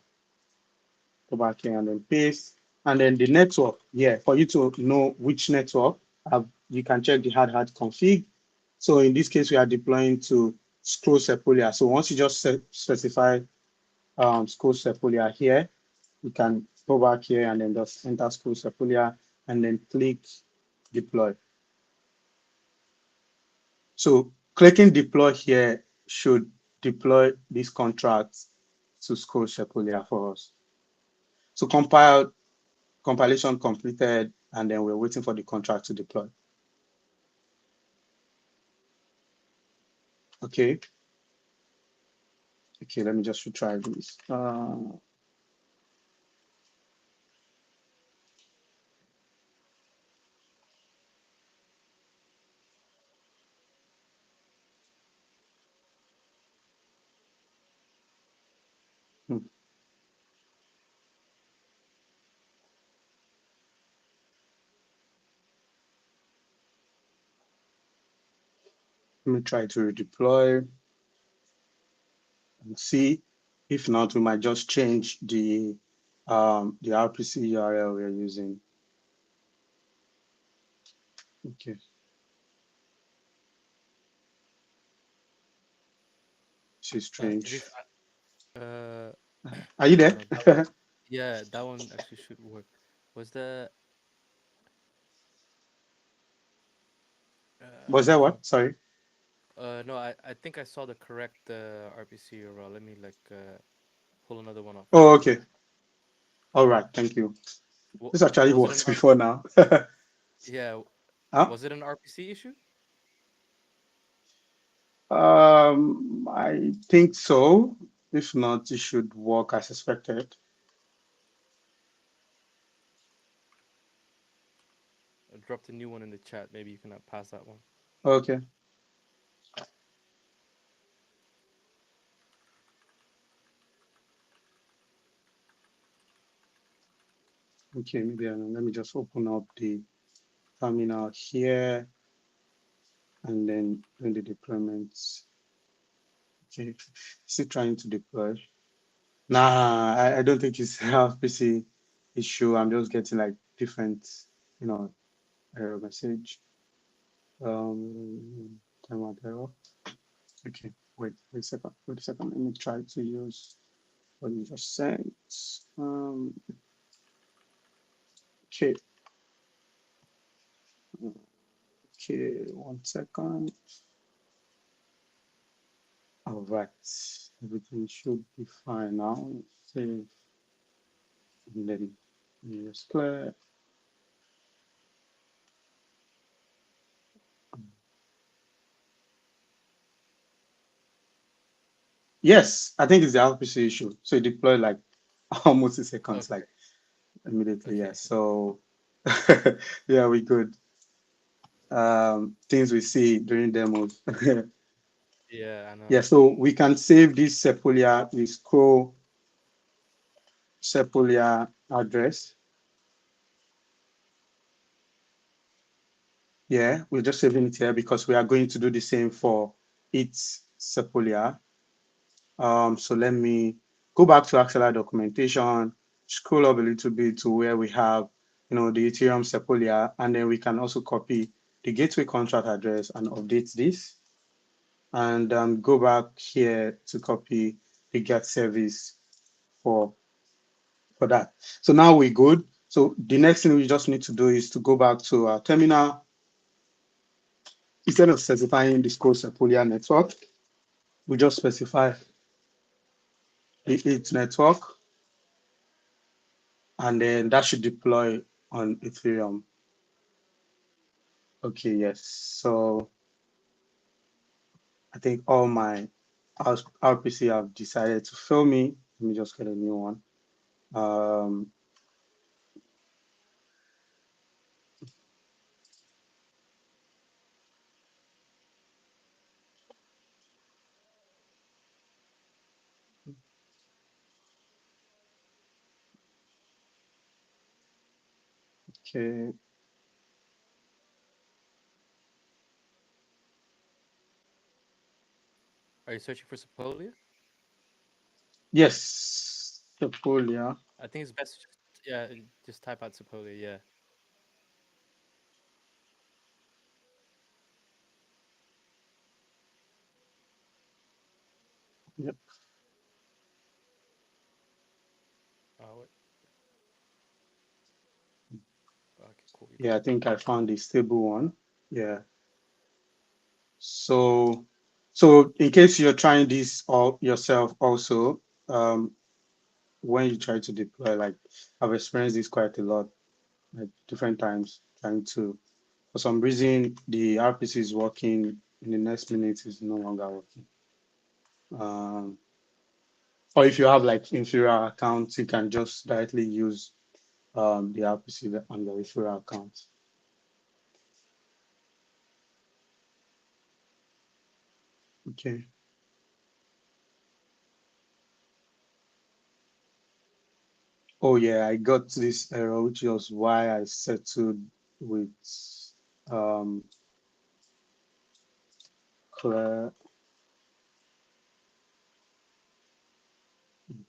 go back here and then paste. And then the network, yeah, for you to know which network, you can check the hard config. So in this case, we are deploying to scroll Sepolia. So once you just specify scroll Sepolia here, you can go back here and then just enter scroll Sepolia and then click deploy. So clicking deploy here should deploy this contract to scroll Sepolia for us. So compilation completed, and then we're waiting for the contract to deploy. Okay. Okay, let me just retry this. Let me try to redeploy and see. If not, we might just change the RPC URL we're using. Okay. She's strange. Idris, uh, Are you there? no, yeah, that one actually should work. Was the Was that from what? Sorry. no, I think I saw the correct RPC URL. Let me like pull another one off. Oh, okay. All right. Thank you. This actually Was it an worked before now. yeah? Huh? Was it an RPC issue? I think so. If not, it should work as expected. I dropped a new one in the chat. Maybe you can pass that one. Okay. Okay, maybe let me just open up the terminal here and then do the deployments. Okay, still trying to deploy. Nah, I don't think it's a PC issue. I'm just getting like different, you know, error message. Timeout error. Okay, wait a second. Wait a second. Let me try to use what you just sent. Okay. Okay, 1 second. All right, everything should be fine now. Save and then just clear. Yes, I think it's the RPC issue. So it deployed like almost in seconds, Okay. like immediately. Yeah. Okay. So yeah, we good. Things we see during demos. Yeah, I know. Yeah, so we can save this Sepolia, we scroll Sepolia address. Yeah, we're just saving it here because we are going to do the same for its Sepolia. So let me go back to Axelar documentation, scroll up a little bit to where we have, the Ethereum Sepolia, and then we can also copy the gateway contract address and update this. And go back here to copy the get service for that. So now we're good. So the next thing we just need to do is to go back to our terminal instead of specifying the school Sepolia network, we just specify the it network, and then that should deploy on Ethereum. Okay, yes. So I think all my RPC have decided to fail me. Let me just get a new one. Um, okay. Are you searching for Sepolia? Yes, Sepolia. I think it's best to just, yeah, just type out Sepolia. Yeah. Yep. Oh, wait. Okay, cool. You Yeah, I found it. think I found a stable one. Yeah. So, so in case you're trying this all yourself also, when you try to deploy, like I've experienced this quite a lot, like different times, trying to, for some reason, the RPC is working, in the next minute is no longer working. Um, or if you have like inferior accounts, you can just directly use the RPC on your inferior account. Okay. Oh yeah, I got this error, which was why I settled with um Claire.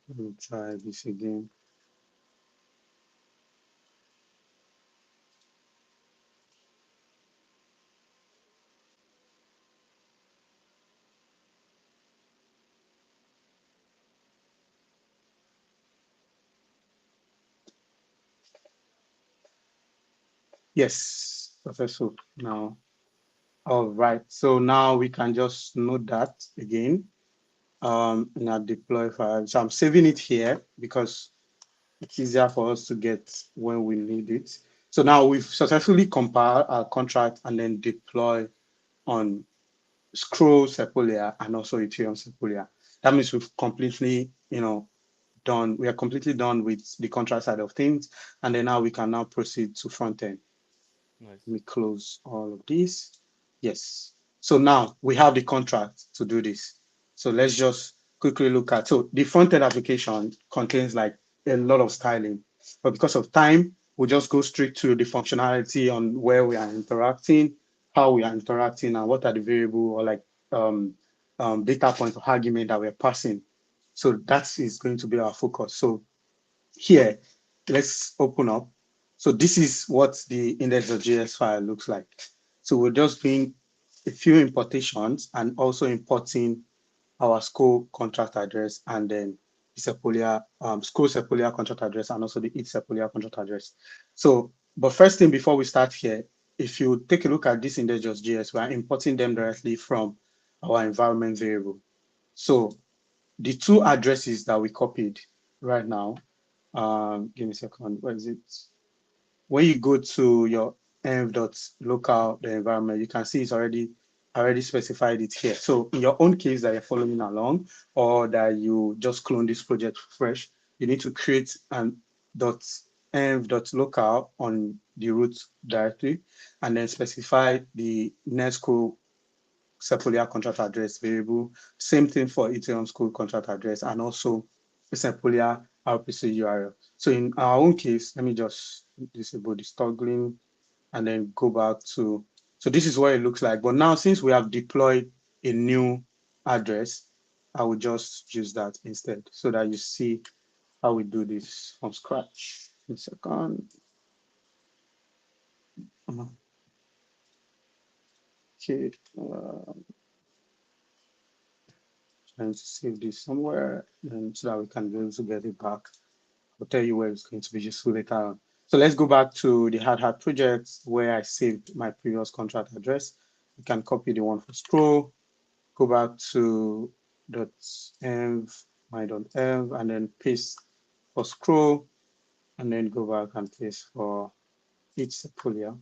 Let me try this again. Yes, successful now. All right. So now we can just note that again in our deploy file. So I'm saving it here because it's easier for us to get when we need it. So now we've successfully compiled our contract and then deploy on Scroll Sepolia and also Ethereum Sepolia. That means we've completely, done. We are completely done with the contract side of things, and then now we can now proceed to front end. Nice. Let me close all of this. Yes. So now we have the contract to do this. So let's just quickly look at. So the front end application contains like a lot of styling, but because of time, we'll just go straight to the functionality on where we are interacting, how we are interacting, and what are the variable or like um, data point or argument that we're passing. So that is going to be our focus. So here, let's open up. So this is what the index.js file looks like. So we're just doing a few importations and also importing our school contract address and then the Sepolia, school Sepolia contract address and also the it Sepolia contract address. So, but first thing before we start here, if you take a look at this index.js, we're importing them directly from our environment variable. So the two addresses that we copied right now, give me a second. Where is it? When you go to your env.local, the environment, you can see it's already specified it here. So in your own case that you're following along, or that you just clone this project fresh, you need to create an .env.local on the root directory, and then specify the netcode Sepolia contract address variable. Same thing for Ethereum school contract address and also Sepolia RPC URL. So in our own case, let me just disable the toggling and then go back to, so this is what it looks like. But now since we have deployed a new address, I will just use that instead so that you see how we do this from scratch. In a second. Okay. Trying to save this somewhere and so that we can be able to get it back. I'll tell you where it's going to be useful later on. So let's go back to the hard hat project where I saved my previous contract address. You can copy the one for scroll, go back to .env, my.env, and then paste for scroll, and then go back and paste for each sepolia.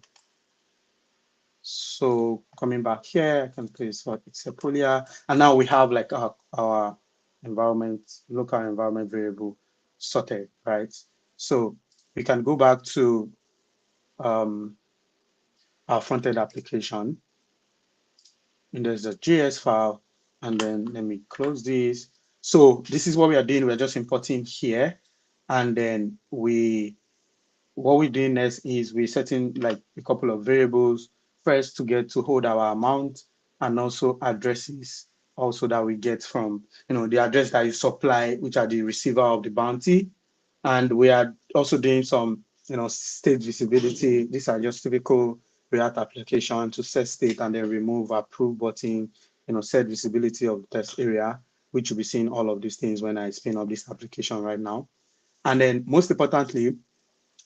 So coming back here, I can paste for each sepolia, and now we have like our environment, local environment variable sorted, right? So we can go back to um, our front-end application, and there's a JS file, and then let me close this. So this is what we are doing. We're just importing here, and then what we're doing next is we're setting like a couple of variables first to get to hold our amount, and also addresses also that we get from the address that you supply, which are the receiver of the bounty. And we are also doing some state visibility. These are just typical React application to set state and then remove approve button, set visibility of the test area, which you'll be seeing all of these things when I spin up this application right now. And then most importantly,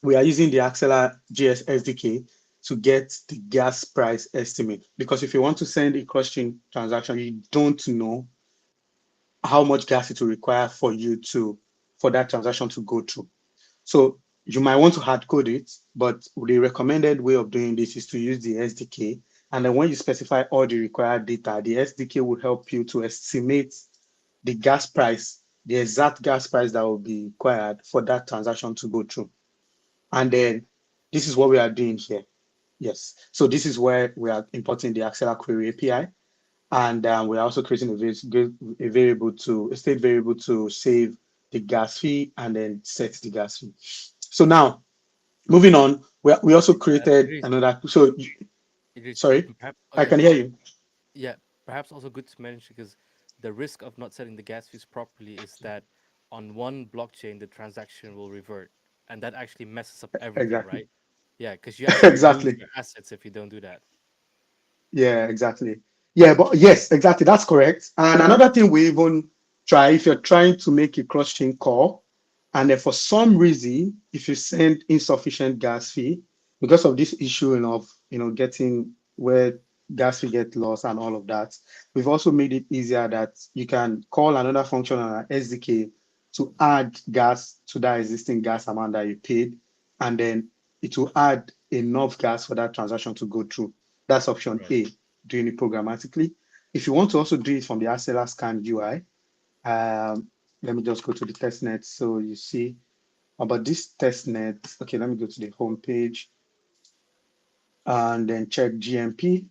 we are using the Axelar JS SDK to get the gas price estimate. Because if you want to send a cross-chain transaction, you don't know how much gas it will require for that transaction to go through. So you might want to hard code it, but the recommended way of doing this is to use the SDK. And then when you specify all the required data, the SDK will help you to estimate the gas price, the exact gas price that will be required for that transaction to go through. And then this is what we are doing here. Yes. So this is where we are importing the Axelar query API. And we're also creating a state variable to save the gas fee and then set the gas fee. So now, moving on, we also created Idris, another. Idris, Sorry, perhaps, oh I yeah, can hear you. yeah, perhaps also good to mention because the risk of not setting the gas fees properly is that on one blockchain the transaction will revert, and that actually messes up everything, Exactly. right? Yeah, because you actually lose Exactly. your assets if you don't do that. Yeah, exactly. Yeah, but yes, exactly. That's correct. And another thing we even try if you're trying to make a cross-chain call, and then for some reason, if you send insufficient gas fee because of this issue of getting where gas fee get lost and all of that, we've also made it easier that you can call another function on our SDK to add gas to that existing gas amount that you paid, and then it will add enough gas for that transaction to go through. That's option Right. A, doing it programmatically. If you want to also do it from the Axelar scan UI, let me just go to the testnet. So you see about this testnet. Okay, let me go to the home page and then check GMP.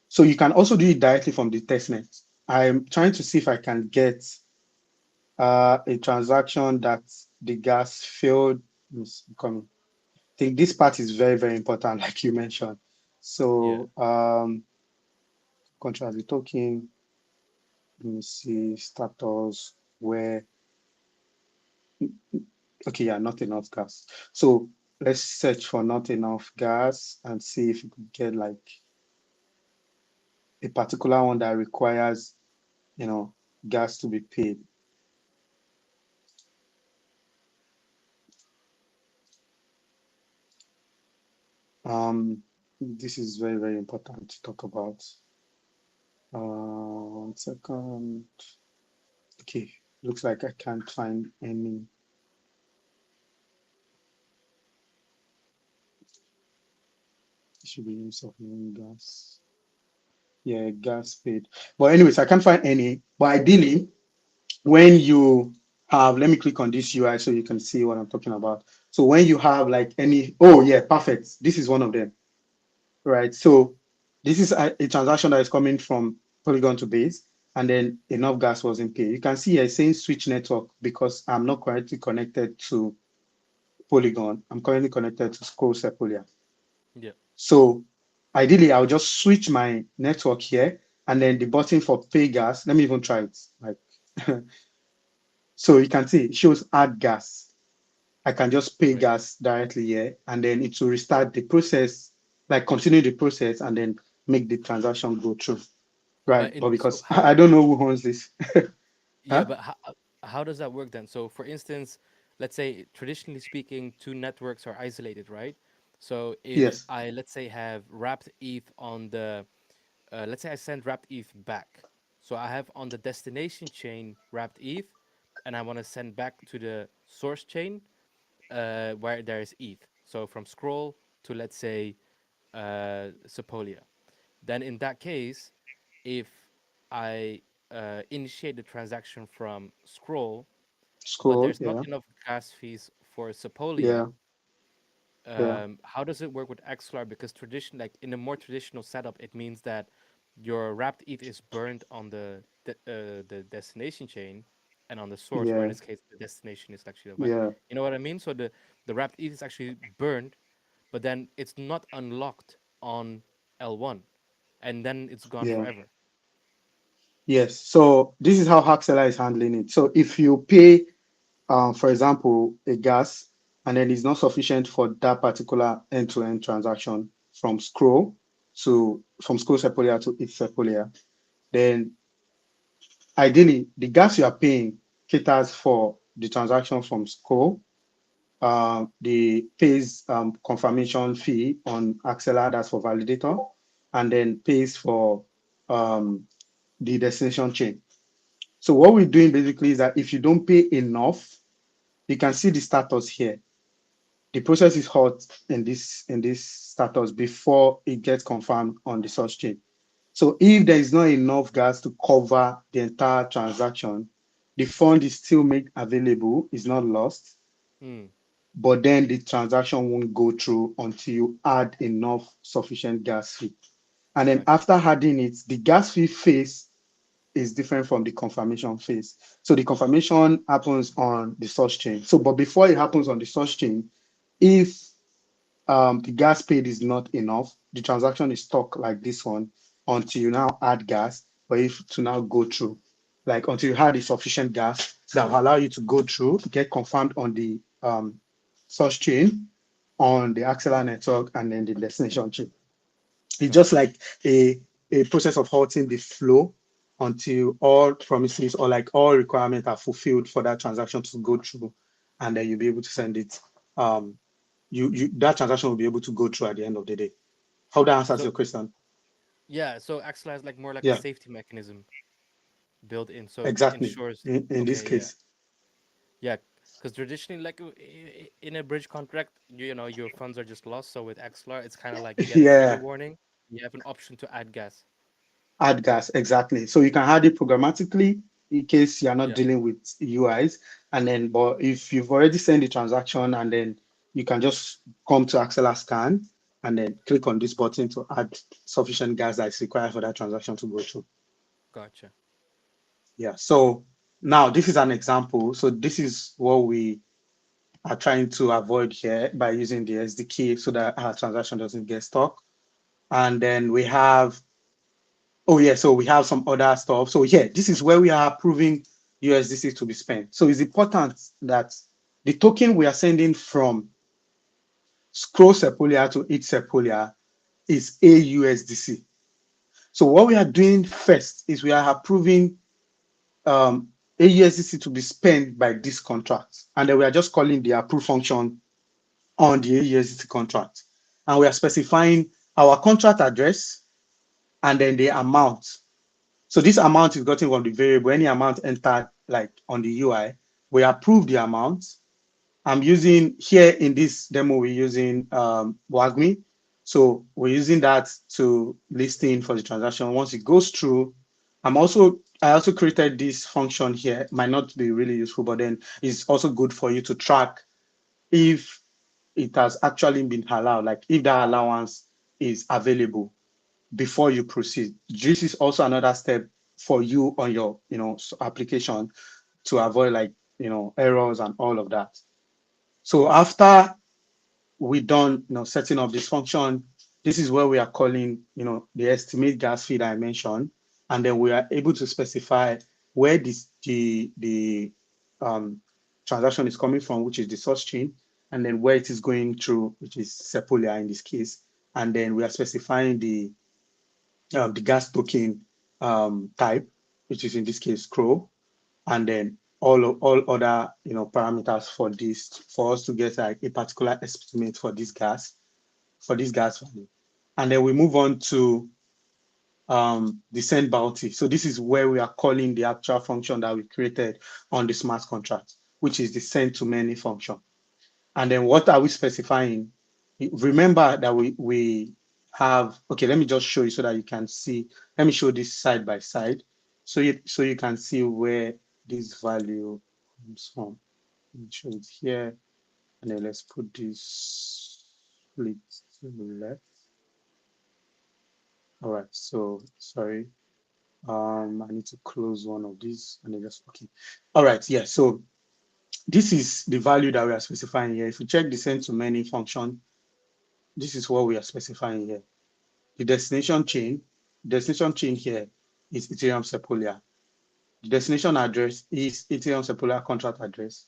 So you can also do it directly from the testnet. I'm trying to see if I can get a transaction that the gas failed. Coming. I think this part is very, very important, like you mentioned. Yeah. So contract the token. Let me see status where okay, yeah, not enough gas. So let's search for not enough gas and see if we could get like a particular one that requires, you know, gas to be paid. This is very, very important to talk about. 1 second. Okay, looks like I can't find any. It should be use of gas. Yeah, gas paid. But anyways, I can't find any. But ideally, when you have, let me click on this UI so you can see what I'm talking about. So when you have like any, oh yeah, perfect. This is one of them, right? So this is a transaction that is coming from Polygon to Base, and then enough gas wasn't paid. You can see here saying switch network because I'm not currently connected to Polygon. I'm currently connected to Scroll Sepolia. Yeah. So ideally, I'll just switch my network here, and then the button for pay gas. Let me even try it. Like, so you can see it shows add gas. I can just pay Right. gas directly here, and then it will restart the process, like continue the process, and then make the transaction go through. Right. But So because how? I don't know who owns this. Yeah, Huh? but how does that work then? So, for instance, let's say traditionally speaking, two networks are isolated, right? So, if Yes. I let's say have wrapped ETH on the let's say I send wrapped ETH back. So I have on the destination chain wrapped ETH, and I want to send back to the source chain where there is ETH. So from scroll to, let's say, Sepolia. Then in that case, if I initiate the transaction from scroll, but Scroll, there's not yeah, enough gas fees for yeah, Sepolia, yeah, how does it work with Axelar? Because like in a more traditional setup, it means that your wrapped ETH is burned on the destination chain and on the source, where in yeah, this case the destination is actually the web. yeah, You know what I mean? So the wrapped ETH is actually burned, but then it's not unlocked on L1, and then it's gone yeah. forever. Yes. So this is how Haxela is handling it. So if you pay, for example, a gas, and then it's not sufficient for that particular end-to-end transaction from scroll Sepolia to each Sepolia, then ideally the gas you are paying caters for the transaction from scroll. The pays confirmation fee on Axelar, that's for validator, and then pays for um, the destination chain. So what we're doing basically is that if you don't pay enough, you can see the status here. The process is hot in this status before it gets confirmed on the source chain. So if there is not enough gas to cover the entire transaction, the fund is still made available, is not lost, Hmm. but then the transaction won't go through until you add enough sufficient gas fee. And then Gotcha. after adding it, the gas fee phase is different from the confirmation phase. So the confirmation happens on the source chain. So, but before it happens on the source chain, if the gas paid is not enough, the transaction is stuck like this one until you now add gas, or if to now go through, like until you had the sufficient gas that will allow you to go through, get confirmed on the source chain, on the Axelar network, and then the destination chain. It's just Gotcha. like a process of halting the flow until all promises or like all requirements are fulfilled for that transaction to go through, and then you'll be able to send it. Um, you that transaction will be able to go through at the end of the day. How that answers So your question? yeah, so Axelar is like more like a Yeah, safety mechanism built in, so it exactly. ensures. In this Okay, yeah. case, Yeah, because traditionally, like in a bridge contract, you know, your funds are just lost. So with Axelar, it's kind of like you get a trigger yeah, warning. You have an option to add gas. add gas exactly. So you can add it programmatically in case you're not Yeah, dealing with UIs, and then but if you've already sent the transaction, and then you can just come to Axela scan and then click on this button to add sufficient gas that is required for that transaction to go through. gotcha. Yeah. So now this is an example. So this is what we are trying to avoid here by using the SDK so that our transaction doesn't get stuck. And then we have, oh yeah, so we have some other stuff. So yeah, this is where we are approving USDC to be spent. So it's important that the token we are sending from scroll Sepolia to each Sepolia is AUSDC. So what we are doing first is we are approving AUSDC to be spent by this contract. And then we are just calling the approve function on the AUSDC contract. And we are specifying our contract address and then the amount. So this amount is gotten from the variable, any amount entered like on the UI, we approve the amount. I'm using here in this demo, we're using WAGMI. So we're using that to list in for the transaction. Once it goes through, I also created this function here. It might not be really useful, but then it's also good for you to track if it has actually been allowed, like if that allowance is available before you proceed. This is also another step for you on your, application to avoid like, errors and all of that. So after we done, setting up this function, this is where we are calling, the estimate gas fee that I mentioned, and then we are able to specify where the um, transaction is coming from, which is the source chain, and then where it is going through, which is Sepolia in this case, and then we are specifying the gas token type, which is in this case scroll, and then all other parameters for this for us to get like a particular estimate for this gas value. And then we move on to the send bounty. So this is where we are calling the actual function that we created on the smart contract, which is the send to many function. And then what are we specifying? Remember that we have, okay, let me just show you so that you can see. Let me show this side by side. So you can see where this value comes from. Let me show it here. And then let's put this split to the left. All right, so sorry. I need to close one of these and then just okay. All right, yeah. So this is the value that we are specifying here. If you check the send to many function, this is what we are specifying here. The destination chain here is Ethereum Sepolia. The destination address is Ethereum Sepolia contract address.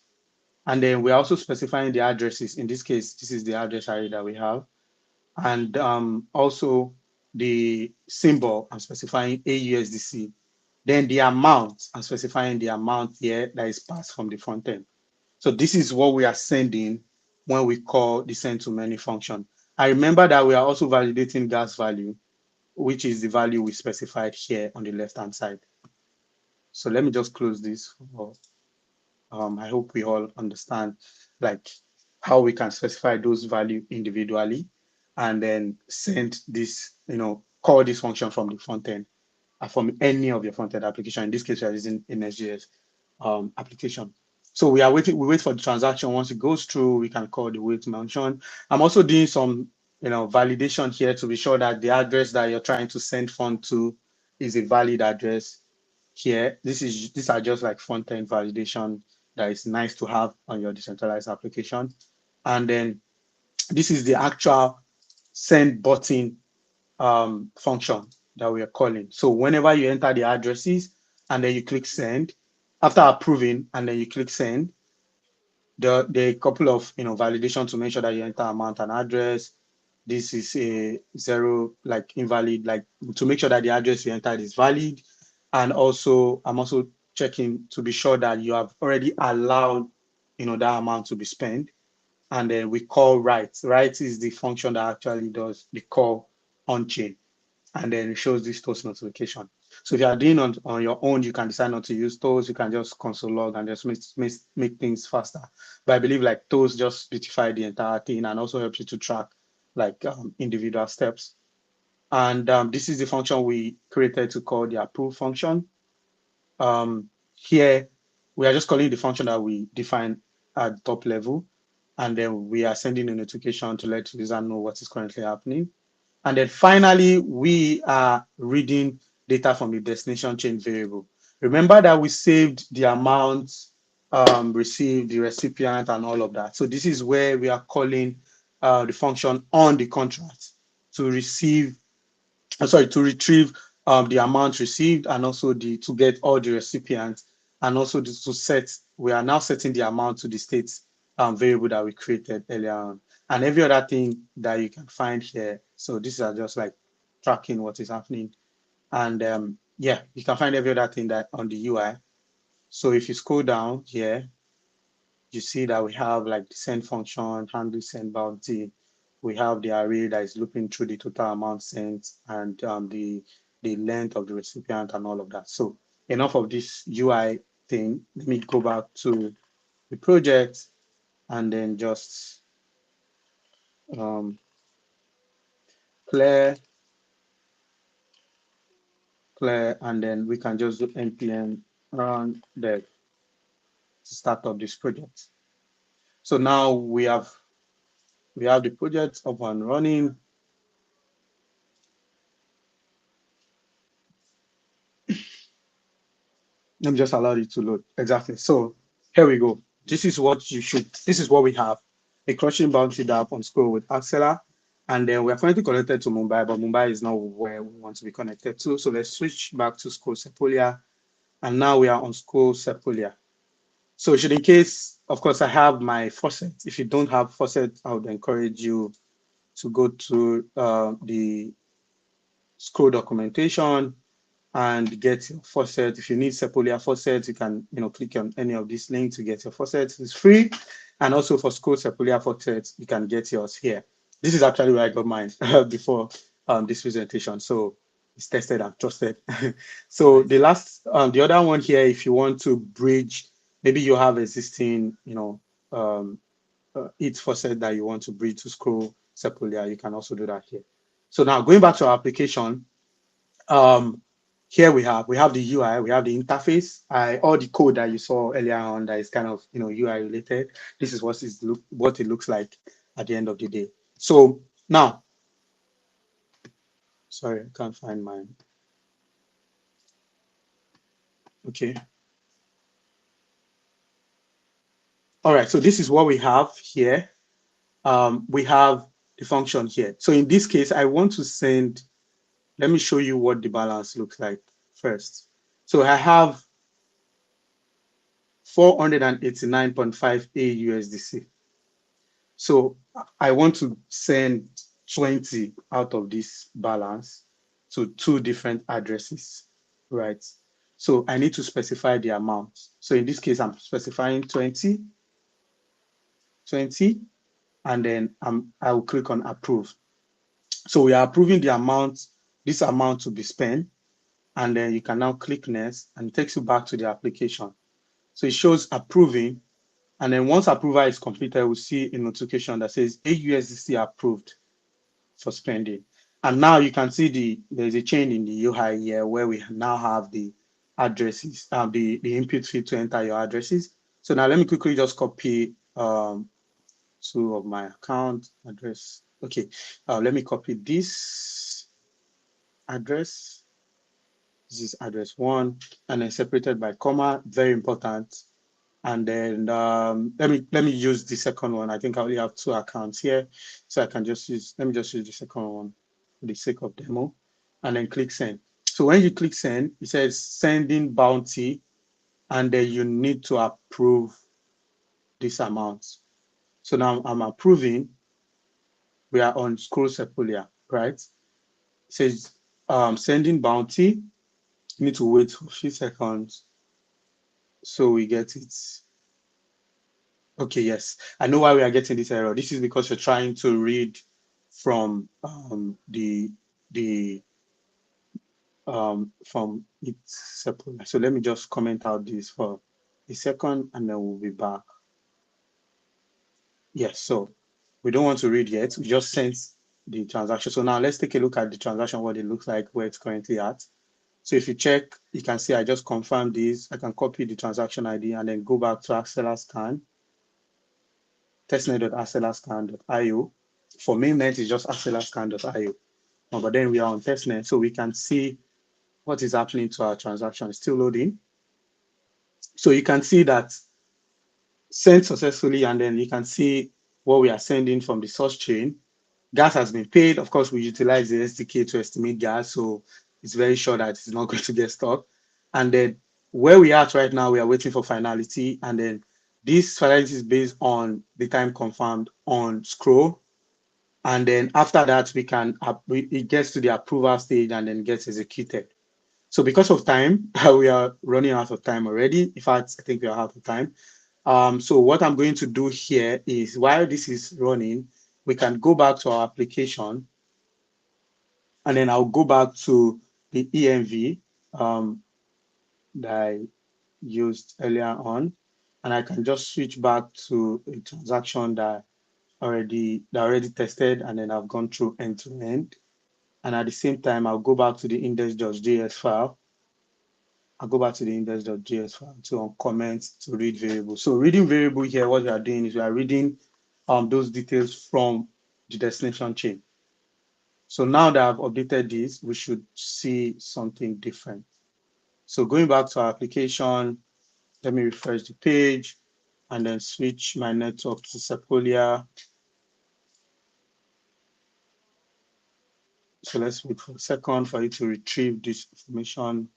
And then we're also specifying the addresses. In this case, this is the address array that we have. And also the symbol, I'm specifying AUSDC. Then the amount, I'm specifying the amount here that is passed from the front end. So this is what we are sending when we call the send to many function. I remember that we are also validating gas value, which is the value we specified here on the left-hand side. So let me just close this. I hope we all understand like how we can specify those value individually and then send this, call this function from the front end, from any of your front end application. In this case, we are using NSGS application. So we wait for the transaction. Once it goes through, we can call the wait function. I'm also doing some, validation here to be sure that the address that you're trying to send fund to is a valid address here. These are just like front end validation that is nice to have on your decentralized application. And then this is the actual send button function that we are calling. So whenever you enter the addresses and then you click send, after approving and then you click send, there are a couple of validation to make sure that you enter amount and address. This is a zero, like invalid, like to make sure that the address you entered is valid. And also, I'm also checking to be sure that you have already allowed, that amount to be spent. And then we call write. Write is the function that actually does the call on chain. And then it shows this toast notification. So if you are doing on your own, you can decide not to use toast. You can just console log and just make things faster. But I believe like toast just beautify the entire thing and also helps you to track like individual steps. And this is the function we created to call the approve function. Here, we are just calling the function that we define at the top level. And then we are sending a notification to let the user know what is currently happening. And then finally, we are reading data from the destination chain variable. Remember that we saved the amount received, the recipient, and all of that. So this is where we are calling the function on the contract to retrieve the amount received and also to get all the recipients and also we are now setting the amount to the state variable that we created earlier on. And every other thing that you can find here. So these are just like tracking what is happening. And yeah, you can find every other thing that on the UI. So if you scroll down here, you see that we have like the send function, handle send bounty. We have the array that is looping through the total amount sent and the length of the recipient and all of that. So enough of this UI thing. Let me go back to the project and then just clear, and then we can just do npm run dev to start up this project. So now we have the project up and running. Let me just allow it to load. Exactly. So here we go. This is what we have. A crushing bounty dApp on Scroll with Axelar. And then we are currently connected to Mumbai, but Mumbai is not where we want to be connected to. So let's switch back to Scroll Sepolia. And now we are on Scroll Sepolia. So should in case, of course, I have my faucet. If you don't have faucet, I would encourage you to go to the Scroll documentation and get your faucet. If you need Sepolia faucet, you can click on any of these links to get your faucet. It's free. And also for Scroll Sepolia faucet, you can get yours here. This is actually where I got mine before this presentation. So It's tested and trusted. So Nice. the other one here, if you want to bridge, maybe you have existing, um, it faucet that you want to bridge to scroll Sepolia, you can also do that here. So now going back to our application, um, here we have the UI, we have the interface, all the code that you saw earlier on that is kind of UI related. This is what it looks like at the end of the day. So now, sorry, I can't find mine. Okay. All right. So this is what we have here. We have the function here. So in this case, I want to send. Let me show you what the balance looks like first. So I have 489.5 AUSDC. So I want to send 20 out of this balance to two different addresses, right? So I need to specify the amount. So in this case, I'm specifying 20, 20, and then I will click on approve. So we are approving this amount to be spent, and then you can now click next, and it takes you back to the application. So it shows approving, and then once approval is completed, we'll see a notification that says AUSDC approved for spending. And now you can see there's a change in the UI here where we now have the addresses, the input field to enter your addresses. So now let me quickly just copy two of my account address. Okay, let me copy this address. This is address one, and then separated by comma, very important. And then let me use the second one. I think I only have two accounts here, so I can let me just use the second one for the sake of demo, and then click send. So when you click send, it says sending bounty, and then you need to approve this amount. So now I'm approving. We are on scroll Sepolia, right? It says sending bounty. You need to wait for a few seconds so we get it. Okay, yes. I know why we are getting this error. This is because you're trying to read from the from it separate. So let me just comment out this for a second and then we'll be back. Yes, so we don't want to read yet. We just sent the transaction. So now let's take a look at the transaction, what it looks like, where it's currently at. So if you check, you can see I just confirmed this. I can copy the transaction ID and then go back to Axelar scan, testnet.axelarscan.io. For mainnet, it's just axelarscan.io. But then we are on testnet, so we can see what is happening to our transaction. It's still loading. So you can see that sent successfully, and then you can see what we are sending from the source chain. Gas has been paid. Of course, we utilize the SDK to estimate gas, so it's very sure that it's not going to get stuck. And then where we are at right now, we are waiting for finality, and then this finality is based on the time confirmed on scroll. And then after that, it gets to the approval stage and then gets executed. So because of time, we are running out of time already. In fact, I think we are out of time. So what I'm going to do here is while this is running, we can go back to our application, and then I'll go back to the EMV that I used earlier on, and I can just switch back to a transaction that already tested, and then I've gone through end to end. And at the same time, I'll go back to the index.js file. I'll go back to the index.js file to comment to read variable. So reading variable here, what we are doing is we are reading those details from the destination chain. So now that I've updated this, we should see something different. So going back to our application, let me refresh the page and then switch my network to Sepolia. So let's wait for a second for it to retrieve this information,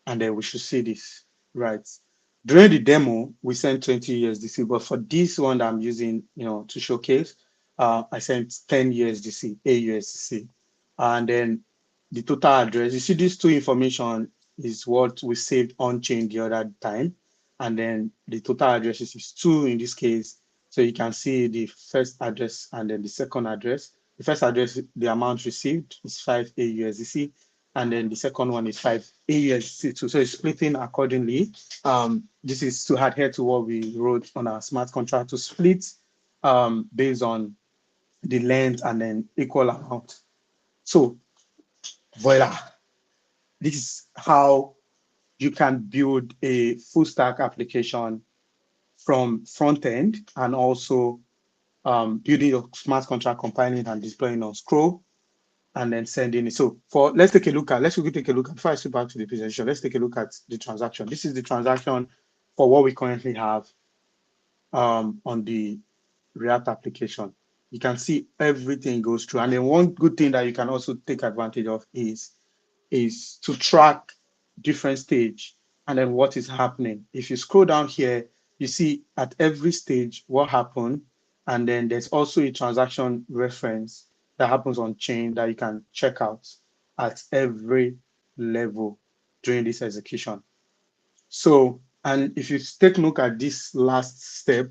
and then we should see this, right? During the demo, we sent 20 USDC, but for this one that I'm using, to showcase, I sent 10 USDC, AUSDC, and then the total address. You see, these two information is what we saved on chain the other time, and then the total address is two in this case. So you can see the first address and then the second address. The first address, the amount received is 5 AUSDC, and then the second one is 5 AUSDC too. So it's splitting accordingly. This is to adhere to what we wrote on our smart contract to split based on the length and then equal amount. So voila, this is how you can build a full stack application from front end and also building your smart contract, compiling and deploying on Scroll, and then sending it. So for let's quickly take a look at before I switch back to the presentation. Let's take a look at the transaction. This is the transaction for what we currently have on the React application. You can see everything goes through. And then one good thing that you can also take advantage of is to track different stage and then what is happening. If you scroll down here, you see at every stage what happened, and then there's also a transaction reference that happens on chain that you can check out at every level during this execution. So, and if you take a look at this last step,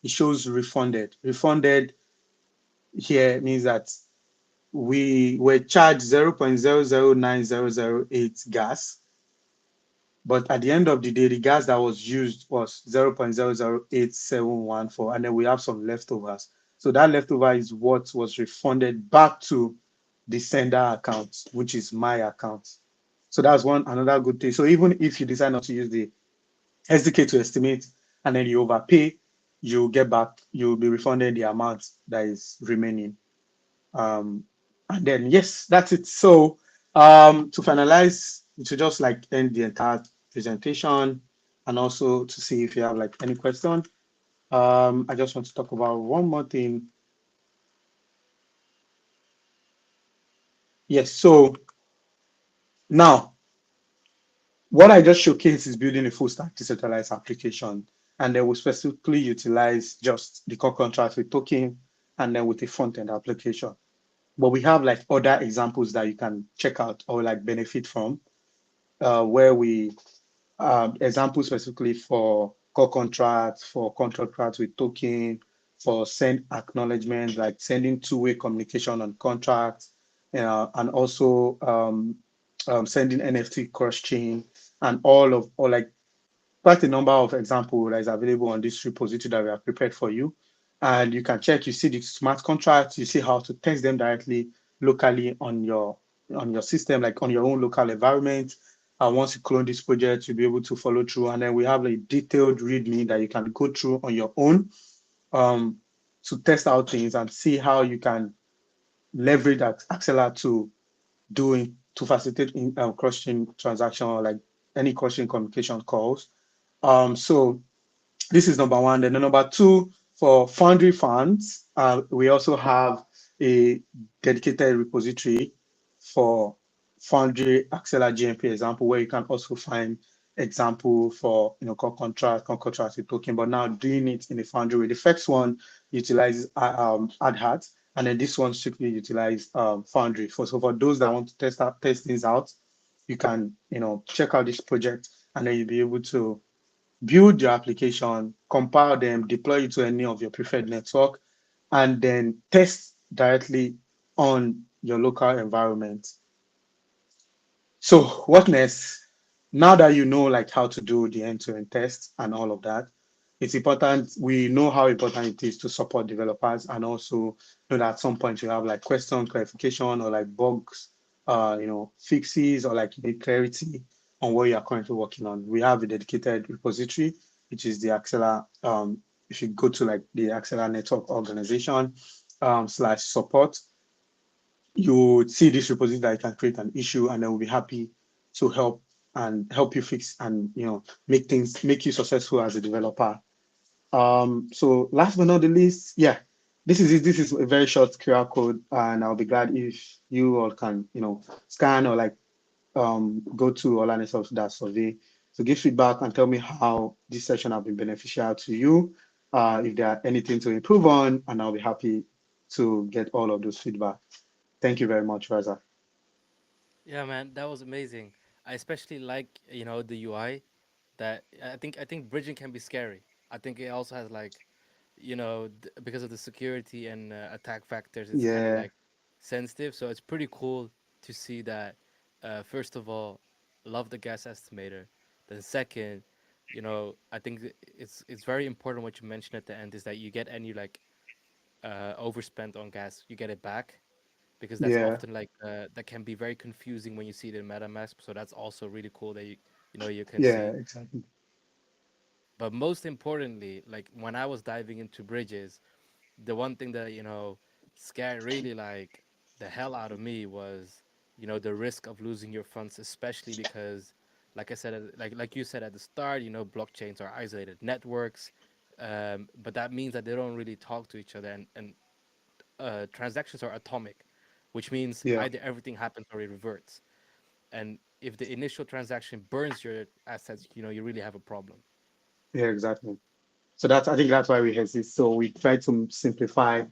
it shows refunded. Refunded here means that we were charged 0.009008 gas, but at the end of the day, the gas that was used was 0.008714, and then we have some leftovers. So that leftover is what was refunded back to the sender account, which is my account. So that's one another good thing. So even if you decide not to use the SDK to estimate and then you overpay, you'll get back, you'll be refunded the amount that is remaining. Um, and then yes, that's it. So to finalize, to just like end the entire presentation and also to see if you have like any question. I just want to talk about one more thing. Yes, so now what I just showcased is building a full stack decentralized application, and then we specifically utilize just the core contract with token and then with a front end application. But we have like other examples that you can check out or like benefit from, where we examples specifically for core contracts, for contracts with token, for send acknowledgement, like sending two-way communication on contracts, and also sending NFT cross chain, and all of or like quite a number of examples that is available on this repository that we have prepared for you. And you can check, you see the smart contracts, you see how to test them directly locally on your system, like on your own local environment. And once you clone this project, you'll be able to follow through. And then we have a detailed README that you can go through on your own um, to test out things and see how you can leverage that Axelar to doing to facilitate cross-chain transaction or like any cross-chain communication calls. So this is number one. Then number two, for Foundry funds, we also have a dedicated repository for Foundry Axelar GMP example, where you can also find example for core contract with token, but now doing it in a Foundry way. The first one utilizes AdHat, and then this one strictly utilize Foundry. So for those that want to test things out, you can check out this project, and then you'll be able to build your application, compile them, deploy it to any of your preferred network, and then test directly on your local environment. So what next? Now that you know like how to do the end-to-end test and all of that, it's important. We know how important it is to support developers, and also know that at some point you have like question clarification or like bugs, fixes, or like need clarity on what you are currently working on. We have a dedicated repository, which is the Axelar. If you go to like the Axelar network organization slash support, you see this repository that you can create an issue, and then we'll be happy to help you fix and make you successful as a developer. So last but not the least, yeah, this is it. This is a very short QR code, and I'll be glad if you all can scan or like go to that survey to give feedback and tell me how this session has been beneficial to you. If there are anything to improve on, and I'll be happy to get all of those feedback. Thank you very much, Raza. Yeah, man, that was amazing. I especially like, the UI. That I think bridging can be scary. I think it also has like, because of the security and attack factors. It's kind of Yeah, like sensitive. So it's pretty cool to see that. First of all, love the gas estimator. Then second, I think it's very important what you mentioned at the end is that you get any like overspent on gas, you get it back because that's Yeah, often like that can be very confusing when you see it in MetaMask. So that's also really cool that you can yeah, see. exactly. But most importantly, like when I was diving into bridges, the one thing that scared really like the hell out of me was the risk of losing your funds, especially because like I said like you said at the start, blockchains are isolated networks, but that means that they don't really talk to each other, and transactions are atomic, which means Yeah, either everything happens or it reverts. And if the initial transaction burns your assets, you really have a problem. yeah, exactly. So that's I think that's why we exist. So we try to simplify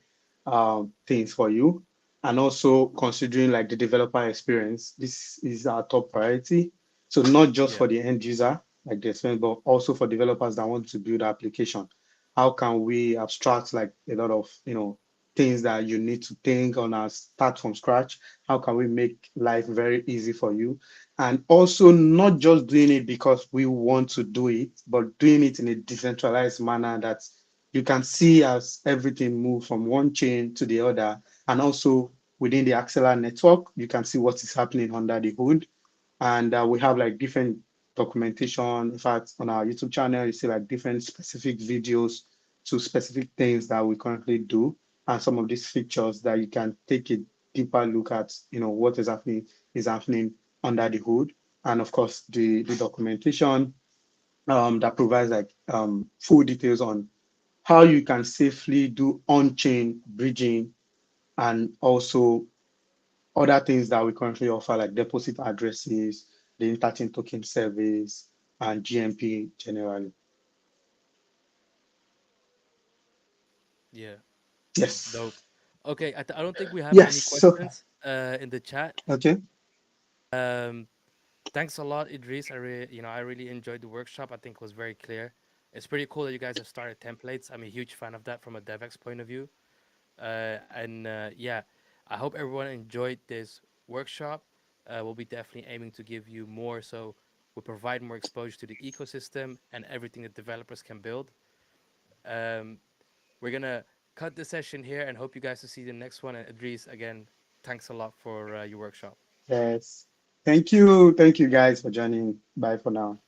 things for you, and also considering like the developer experience. This is our top priority. So not just Yeah, for the end user, like the experience, but also for developers that want to build application. How can we abstract like a lot of things that you need to think on and start from scratch? How can we make life very easy for you? And also not just doing it because we want to do it, but doing it in a decentralized manner that you can see as everything move from one chain to the other. And also within the Axelar network, you can see what is happening under the hood. And we have like different documentation. In fact, on our YouTube channel, you see like different specific videos to specific things that we currently do, and some of these features that you can take a deeper look at, what is happening under the hood. And of course, the documentation that provides like full details on how you can safely do on-chain bridging, and also other things that we currently offer, like deposit addresses, the interchain token service, and GMP generally. yeah, Yes. dope. Okay, I don't think we have Yes. any So, questions in the chat. okay. Um, Thanks a lot, Idris. I really enjoyed the workshop. I think it was very clear. It's pretty cool that you guys have started templates. I'm a huge fan of that from a DevX point of view. And yeah, I hope everyone enjoyed this workshop. We'll be definitely aiming to give you more, so we provide more exposure to the ecosystem and everything that developers can build. Um, we're gonna cut the session here and hope you guys to see the next one. And Idris, again, thanks a lot for your workshop. Yes. Thank you. Thank you guys for joining. Bye for now.